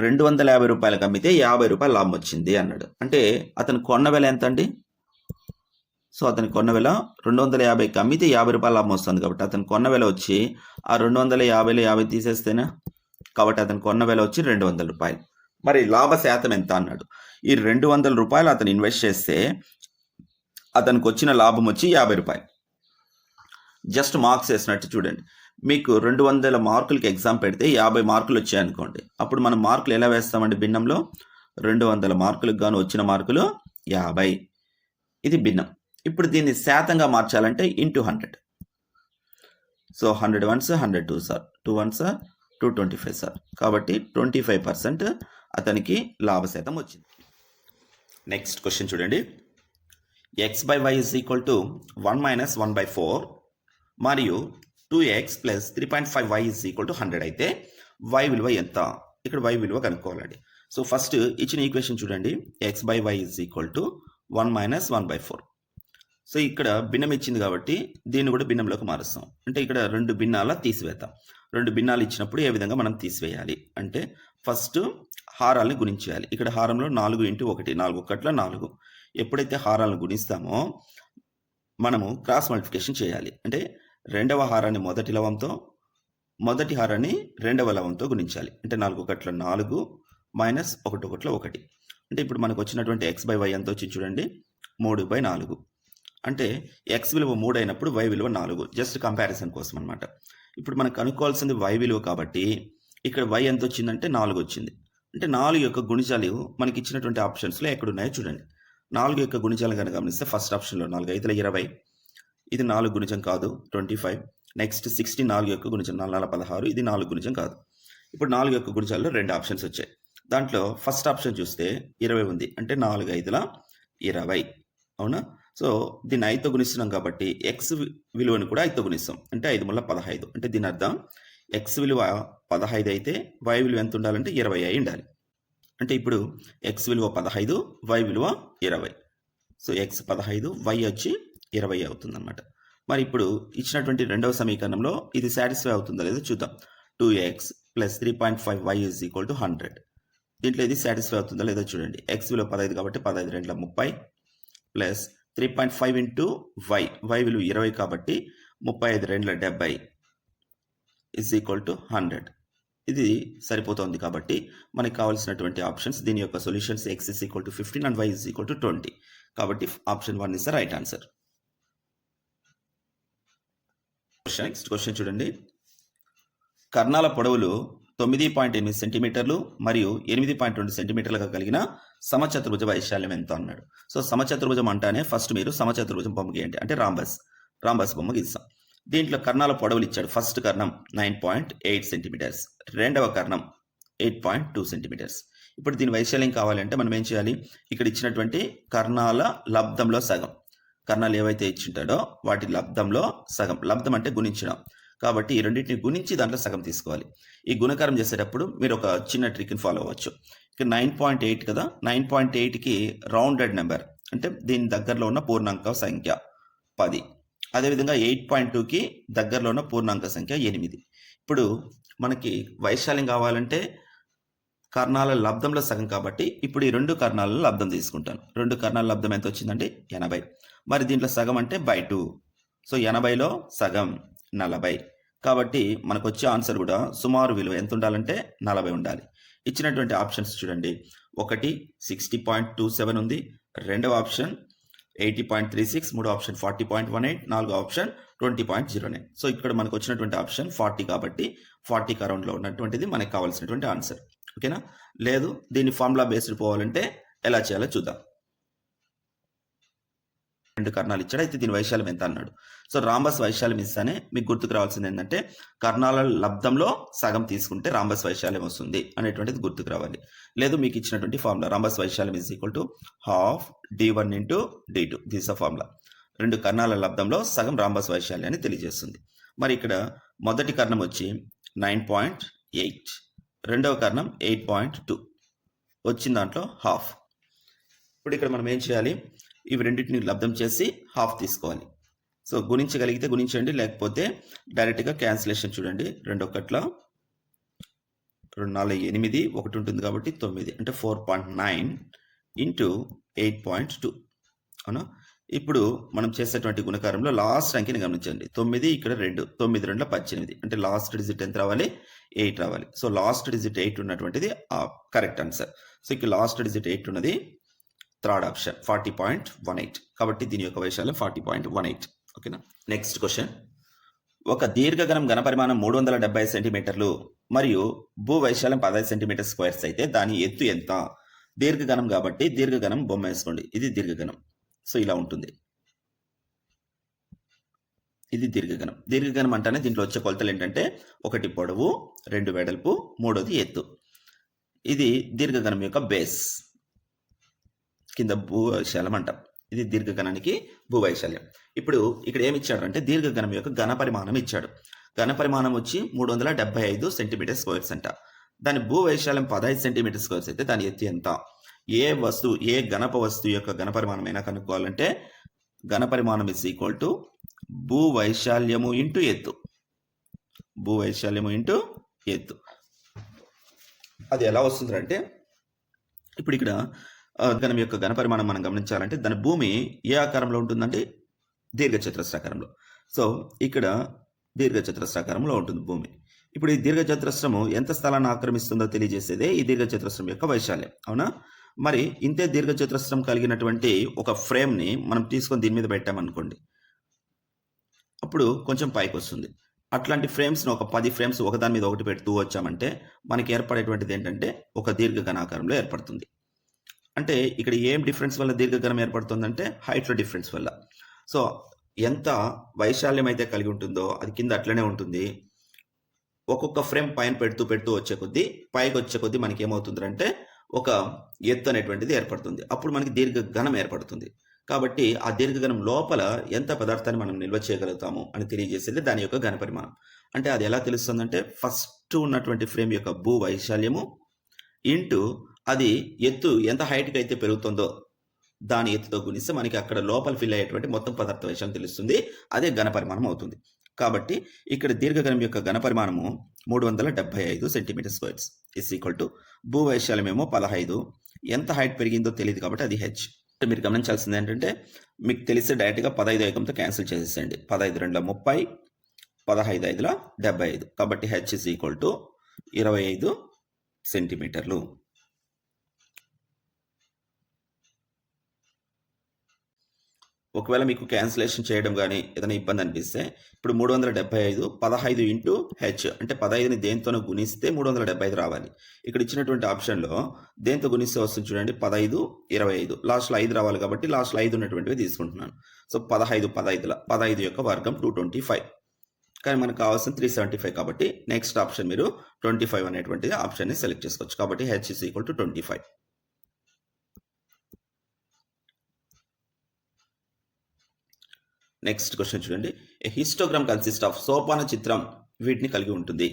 250 రూపాయలకు అమ్మితే 50 రూపాయలు లాభం వచ్చింది అన్నాడు. అంటే అతను కొన్న వెల ఎంత అండి? సో అతను కొన్న వెల 250కి అమ్మితే 50 రూపాయలు లాభం వస్తుంది కాబట్టి అతను కొన్న వెల వచ్చి ఆ 250లో 50 తీసేస్తేనే, కాబట్టి అతను కొన్న వెల వచ్చి 200 రూపాయలు. మరి లాభ శాతం ఎంత అన్నాడు. ఈ 200 రూపాయలు అతను ఇన్వెస్ట్ చేస్తే అతనికి వచ్చిన లాభం వచ్చి 50 రూపాయలు. జస్ట్ మార్క్స్ వేసినట్టు చూడండి. మీకు 200 మార్కులకి ఎగ్జామ్ పెడితే 50 మార్కులు వచ్చాయనుకోండి, అప్పుడు మనం మార్కులు ఎలా వేస్తామండి భిన్నంలో? 200 మార్కులకు గాను వచ్చిన మార్కులు 50. ఇది భిన్నం. ఇప్పుడు దీన్ని శాతంగా మార్చాలంటే into 100. So 100 1s 102 sir, 2 1s 225 sir. కాబట్టి 25% అతనికి లాభ శాతం వచ్చింది. నెక్స్ట్ క్వశ్చన్ చూడండి. x/y = 1 - 1/4 మరియు 2x + 3.5y = 100 అయితే y విలువ ఎంత? ఇక్కడ y విలువ కనుక్కోవాలండి. సో ఫస్ట్ ఇచ్చిన ఈక్వేషన్ చూడండి. x/y = 1 - 1/4. సో ఇక్కడ భిన్నం ఇచ్చింది కాబట్టి దీన్ని కూడా భిన్నంలోకి మారుస్తాం. అంటే ఇక్కడ 2 భిన్నాల తీసివేద్దాం. 2 భిన్నాలు ఇచ్చినప్పుడు ఏ విధంగా మనం తీసివేయాలి అంటే, ఫస్ట్ హారాలని గుణించేయాలి. ఇక్కడ హారంలో 4 × 1, 4 1 4. ఎప్పుడైతే హారాలను గుణిస్తామో మనము క్రాస్ మల్టిప్లికేషన్ చేయాలి. అంటే రెండవ హారాన్ని మొదటి లవంతో, మొదటి హారాన్ని రెండవ లవంతో గుణించాలి. అంటే 4 1 4 మైనస్ 1 1 1. అంటే ఇప్పుడు మనకు వచ్చినటువంటి x/y ఎంత వచ్చింది చూడండి, 3/4. అంటే x విలువ 3 అయినప్పుడు y విలువ 4. జస్ట్ కంపారిజన్ కోసం అనమాట. ఇప్పుడు మనకు కనుక్కోవాల్సింది y విలువ కాబట్టి ఇక్కడ y ఎంత వచ్చిందంటే 4 వచ్చింది. అంటే 4 యొక్క గుణిజాలు మనకి ఇచ్చినటువంటి ఆప్షన్స్లో ఎక్కడున్నాయో చూడండి. 4 యొక్క గుణిజాలు కనుక గమనిస్తే ఫస్ట్ ఆప్షన్లో 4 × 5 = 20. ఇది 4 గుణిజం కాదు, 25. నెక్స్ట్ 60 4 యొక్క గుణిజం, 4 × 16. ఇది 4 గుణిజం కాదు. ఇప్పుడు 4 యొక్క గుణిజాల్లో 2 ఆప్షన్స్ వచ్చాయి. దాంట్లో ఫస్ట్ ఆప్షన్ చూస్తే 20 ఉంది. అంటే 4 × 5 = 20. అవునా. సో దీన్ని 5తో గుణిస్తున్నాం కాబట్టి x విలువను కూడా 5తో గుణిస్తాం. అంటే 5 × 15. అంటే దీని అర్థం x విలువ 15 అయితే y విలువ ఎంత ఉండాలంటే 20 అయి ఉండాలి. అంటే ఇప్పుడు x విలువ 15, y విలువ 20. సో x 15, y వచ్చి 20 అవుతుంది అనమాట. మరి ఇప్పుడు ఇచ్చినటువంటి రెండవ సమీకరణంలో ఇది సాటిస్ఫై అవుతుందో లేదో చూద్దాం. 2x + 3.5y = 100. దీంట్లో ఇది సాటిస్ఫై అవుతుందో లేదో చూడండి. x విలువ 15 కాబట్టి 15 2 30 ప్లస్ 3.5 × y విలువ 20 కాబట్టి 35 2 70 = 100. ఇది సరిపోతుంది కాబట్టి మనకి కావాల్సినటువంటి ఆప్షన్స్, దీని యొక్క సొల్యూషన్స్ x = 15 అండ్ y = 20. కాబట్టి option 1 is the right answer. Next question చూడండి. కర్ణాల పొడవులు 9.8 సెంటీమీటర్లు మరియు 8.2 సెంటీమీటర్లుగా కలిగిన సమచతుర్భుజ వైశాల్యం ఎంత అన్నాడు. సో సమచతుర్భుజం అంటానే ఫస్ట్ మీరు సమచతుర్భుజం బొమ్మ గీయండి. అంటే రాంబస్ బొమ్మ గీస్తాం. దీంట్లో కర్ణాల పొడవులు ఇచ్చాడు. ఫస్ట్ కర్ణం 9.8 సెంటీమీటర్స్, రెండవ కర్ణం 8.2 సెంటీమీటర్స్. ఇప్పుడు దీని వైశాల్యం కావాలంటే మనం ఏం చేయాలి, ఇక్కడ ఇచ్చినటువంటి కర్ణాల లబ్దంలో సగం, కర్ణాలు ఏవైతే ఇచ్చింటాడో వాటి లబ్దంలో సగం, లబ్దం అంటే గుణించడం, కాబట్టి ఈ రెండింటిని గుణించి దాంట్లో సగం తీసుకోవాలి. ఈ గుణకారం చేసేటప్పుడు మీరు ఒక చిన్న ట్రిక్ని ఫాలో అవ్వచ్చు. ఇక్కడ 9.8 కదా, 9.8కి రౌండెడ్ నెంబర్ అంటే దీని దగ్గరలో ఉన్న పూర్ణాంక సంఖ్య 10. అదేవిధంగా 8.2కి దగ్గరలో ఉన్న పూర్ణాంక సంఖ్య 8. ఇప్పుడు మనకి వైశాల్యం కావాలంటే కర్ణాల లబ్దంలో సగం, కాబట్టి ఇప్పుడు ఈ 2 కర్ణాల లబ్దం తీసుకుంటాను. 2 కర్ణాల లబ్దం ఎంత వచ్చిందంటే 80. మరి దీంట్లో సగం అంటే బై 2. సో 80లో సగం 40. కాబట్టి మనకు వచ్చే ఆన్సర్ కూడా సుమారు విలువ ఎంత ఉండాలంటే 40 ఉండాలి. ఇచ్చినటువంటి ఆప్షన్స్ చూడండి, ఒకటి 60.27 ఉంది, రెండవ ఆప్షన్ 80.36, మూడో ఆప్షన్ 40.18, నాలుగో ఆప్షన్ 20.09. సో ఇక్కడ మనకు వచ్చినటువంటి ఆప్షన్ 40 కాబట్టి 40 అరౌండ్లో ఉన్నటువంటిది మనకు కావాల్సినటువంటి ఆన్సర్. ఓకేనా? లేదు దీన్ని ఫార్ములా బేస్డ్ పోవాలంటే ఎలా చేయాలో చూద్దాం. 2 కర్ణాలు ఇచ్చాడు, అయితే దీని వైశాల్యం ఎంత అన్నాడు. సో రాంబస్ వైశాల్యం ఇస్తానే మీకు గుర్తుకు రావాల్సింది ఏంటంటే కర్ణాల లబ్దంలో సగం తీసుకుంటే రాంబస్ వైశాల్యం వస్తుంది అనేటువంటిది గుర్తుకు రావాలి. లేదు మీకు ఇచ్చినటువంటి ఫార్ములా రాంబస్ వైశాల్యం is equal to ½ d1 into d2, this a formula. 2 కర్ణాల లబ్దంలో సగం రాంబస్ వైశాల్యాన్ని తెలియజేస్తుంది. మరి ఇక్కడ మొదటి కర్ణం వచ్చి 9.8, రెండవ కర్ణం 8.2, వచ్చిన దాంట్లో ½. ఇప్పుడు ఇక్కడ మనం ఏం చేయాలి, ఇవి రెండింటిని లబ్ధం చేసి ½ తీసుకోవాలి. సో గుణించగలిగితే గుణించండి, లేకపోతే డైరెక్ట్గా క్యాన్సిలేషన్ చూడండి. 2 1 2 4 8, ఒకటి ఉంటుంది కాబట్టి 9, అంటే 4.9 ఇంటూ 8.2. అవునా? ఇప్పుడు మనం చేసేటువంటి గుణకారంలో లాస్ట్ అంకెని గమనించండి, 9 ఇక్కడ 2, 9 2 18, అంటే లాస్ట్ డిజిట్ ఎంత రావాలి, 8 రావాలి. సో లాస్ట్ డిజిట్ 8 ఉన్నటువంటిది కరెక్ట్ ఆన్సర్. సో ఇక్కడ లాస్ట్ డిజిట్ 8 ఉన్నది థర్డ్ ఆప్షన్ 40.18, కాబట్టి దీని యొక్క వైశాల్యం 40.18. ఓకేనా? నెక్స్ట్ క్వశ్చన్, ఒక దీర్ఘగణం ఘనపరిమాణం 370 సెంటీమీటర్లు మరియు భూ వైశాల్యం 15 సెంటీమీటర్ స్క్వేర్స్ అయితే దాని ఎత్తు ఎంత? దీర్ఘగణం కాబట్టి దీర్ఘగణం బొమ్మ వేసుకోండి, ఇది దీర్ఘగణం. సో ఇలా ఉంటుంది, ఇది దీర్ఘగణం. దీర్ఘగణం అంటేనే దీంట్లో వచ్చే కొలతలు ఏంటంటే 1 పొడవు, 2 వెడల్పు, 3ది ఎత్తు. ఇది దీర్ఘగణం యొక్క బేస్, కింద భూ వైశాల్యం అంటాం. ఇది దీర్ఘగణానికి భూ వైశాల్యం. ఇప్పుడు ఇక్కడ ఏమి ఇచ్చాడు అంటే దీర్ఘగణం యొక్క ఘనపరిమాణం ఇచ్చాడు. ఘనపరిమాణం వచ్చి 375 సెంటీమీటర్ స్క్వేర్స్ అంట. దాని భూ వైశాల్యం 15 సెంటీమీటర్ స్క్వేర్స్ అయితే దాని ఎత్తు ఎంత? ఏ గణప వస్తువు యొక్క ఘనపరిమాణం అయినా కనుక్కోవాలంటే ఘనపరిమాణం ఇస్ ఈక్వల్ టు భూ వైశాల్యము ఇంటూ ఎత్తు. భూ వైశాల్యము ఇంటూ ఎత్తు. అది ఎలా వస్తుంది అంటే ఇప్పుడు ఇక్కడ గణం యొక్క ఘనపరిమాణం మనం గమనించాలంటే దాని భూమి ఏ ఆకారంలో ఉంటుందంటే దీర్ఘచతురస్రాకారంలో. సో ఇక్కడ దీర్ఘచతురస్రాకారంలో ఉంటుంది భూమి. ఇప్పుడు ఈ దీర్ఘచతురస్రము ఎంత స్థలాన్ని ఆక్రమిస్తుందో తెలియజేసేదే ఈ దీర్ఘచతురస్రం యొక్క వైశాల్యం. అవునా? మరి ఇంతే దీర్ఘచతురస్రం కలిగినటువంటి ఒక ఫ్రేమ్ని మనం తీసుకొని దీని మీద పెట్టామనుకోండి, అప్పుడు కొంచెం పైకి వస్తుంది. అట్లాంటి ఫ్రేమ్స్ని ఒక 10 ఫ్రేమ్స్ ఒకదాని మీద ఒకటి పెడుతూ వచ్చామంటే మనకి ఏర్పడేటువంటిది ఏంటంటే ఒక దీర్ఘఘనాకారంలో ఏర్పడుతుంది. అంటే ఇక్కడ ఏం డిఫరెన్స్ వల్ల దీర్ఘగణం ఏర్పడుతుందంటే హైట్లో డిఫరెన్స్ వల్ల. సో ఎంత వైశాల్యం అయితే కలిగి ఉంటుందో అది కింద అట్లనే ఉంటుంది. ఒక్కొక్క ఫ్రేమ్ పైన పెడుతూ వచ్చే కొద్దీ పైకి వచ్చే కొద్దీ మనకి ఏమవుతుందంటే ఒక ఎత్తు అనేటువంటిది ఏర్పడుతుంది. అప్పుడు మనకి దీర్ఘగణం ఏర్పడుతుంది. కాబట్టి ఆ దీర్ఘగణం లోపల ఎంత పదార్థాన్ని మనం నిల్వ చేయగలుగుతాము అని తెలియజేసేది దాని యొక్క ఘనపరిమాణం. అంటే అది ఎలా తెలుస్తుందంటే ఫస్ట్ ఉన్నటువంటి ఫ్రేమ్ యొక్క భూ వైశాల్యము ఇంటూ అది ఎత్తు ఎంత హైట్కి అయితే పెరుగుతుందో దాని ఎత్తుతో గుణిస్తే మనకి అక్కడ లోపల ఫిల్ అయ్యేటువంటి మొత్తం పదార్థ వైశాల్యం తెలుస్తుంది. అదే ఘనపరిమాణం అవుతుంది. కాబట్టి ఇక్కడ దీర్ఘగణం యొక్క ఘనపరిమాణము 375 centimetre squares is equal to భూ వైశాల్యం ఏమో 15. ఎంత హైట్ పెరిగిందో తెలియదు కాబట్టి అది హెచ్. మీరు గమనించాల్సింది ఏంటంటే మీకు తెలిస్తే డైరెక్ట్గా 15 ఏకంతో క్యాన్సిల్ చేసేయండి. 15 2 30, 15 5 75, కాబట్టి హెచ్ ఇస్ ఈక్వల్ టు 25 సెంటీమీటర్లు. ఒకవేళ మీకు క్యాన్సిలేషన్ చేయడం కానీ ఏదైనా ఇబ్బంది అనిపిస్తే ఇప్పుడు 375 15 ఇంటూ హెచ్ అంటే 15ని దేంతోనో గుణిస్తే 375 రావాలి. ఇక్కడ ఇచ్చినటువంటి ఆప్షన్లో దేంతో గుణిస్తే వస్తుంది చూడండి, 15 25, లాస్ట్లో 5 రావాలి కాబట్టి లాస్ట్లో 5 ఉన్నటువంటివి తీసుకుంటున్నాను. సో 15 యొక్క వర్గం 225. కానీ మనకు కావాల్సిన 375 కాబట్టి నెక్స్ట్ ఆప్షన్ మీరు 25 అనేటువంటిది ఆప్షన్ని సెలెక్ట్ చేసుకోవచ్చు. కాబట్టి h is equal to 25. Next question చూడండి. ఏ హిస్టోగ్రామ్ కన్సిస్ట్ ఆఫ్ సోపాన చిత్రం వీటిని కలిగి ఉంటుంది.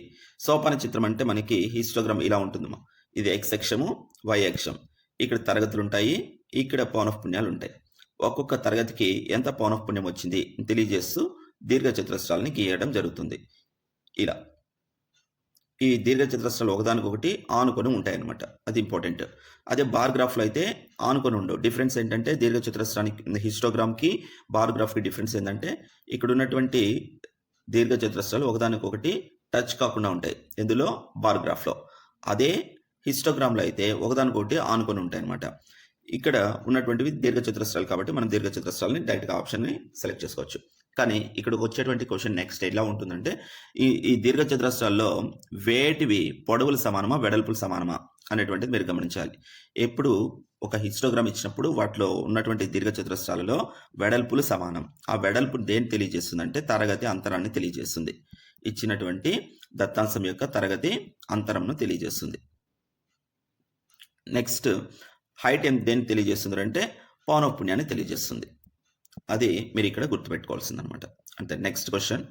సోపాన చిత్రం అంటే మనకి హిస్టోగ్రామ్ ఇలా ఉంటుందమ్మా. ఇది x అక్షము, y అక్షం. ఇక్కడ తరగతులు ఉంటాయి, ఇక్కడ పౌనఃపున్యాలు ఉంటాయి. ఒక్కొక్క తరగతికి ఎంత పౌనఃపున్యం వచ్చింది తెలియజేస్తూ దీర్ఘచతురస్రాలని గీయడం జరుగుతుంది. ఇలా ఈ దీర్ఘచతురస్రాలు ఒకదానికొకటి ఆనుకొని ఉంటాయన్నమాట. అది ఇంపార్టెంట్. అదే బార్ గ్రాఫ్లో అయితే ఆనుకొని ఉండవు. డిఫరెన్స్ ఏంటంటే దీర్ఘచతురస్రానికి హిస్టోగ్రామ్కి బార్ గ్రాఫ్కి డిఫరెన్స్ ఏంటంటే ఇక్కడ ఉన్నటువంటి దీర్ఘచతురస్రాలు ఒకదానికొకటి టచ్ కాకుండా ఉంటాయి. ఎందులో బార్ గ్రాఫ్లో. అదే హిస్టోగ్రామ్లో అయితే ఒకదానికొకటి ఆనుకొని ఉంటాయి అన్నమాట. ఇక్కడ ఉన్నటువంటివి దీర్ఘచతురస్రాలు కాబట్టి మనం దీర్ఘచతురస్రాలని డైరెక్ట్గా ఆప్షన్ని సెలెక్ట్ చేసుకోవచ్చు. కానీ ఇక్కడికి వచ్చేటువంటి క్వశ్చన్ నెక్స్ట్ ఎలా ఉంటుందంటే ఈ దీర్ఘచతురస్రాల్లో వేటివి పొడవులు సమానమా వెడల్పులు సమానమా అనేటువంటిది మీరు గమనించాలి. ఎప్పుడు ఒక హిస్టోగ్రామ్ ఇచ్చినప్పుడు వాటిలో ఉన్నటువంటి దీర్ఘచతురస్రాలలో వెడల్పులు సమానం. ఆ వెడల్పు దేని తెలియజేస్తుందంటే తరగతి అంతరాన్ని తెలియజేస్తుంది. ఇచ్చినటువంటి దత్తాంశం యొక్క తరగతి అంతరంను తెలియజేస్తుంది. నెక్స్ట్ హైట్ దేన్ని తెలియజేస్తుంది అంటే పౌనఃపున్యాన్ని తెలియజేస్తుంది. అది మీరు ఇక్కడ గుర్తుపెట్టుకోవాల్సింది అనమాట. అంటే నెక్స్ట్ క్వశ్చన్.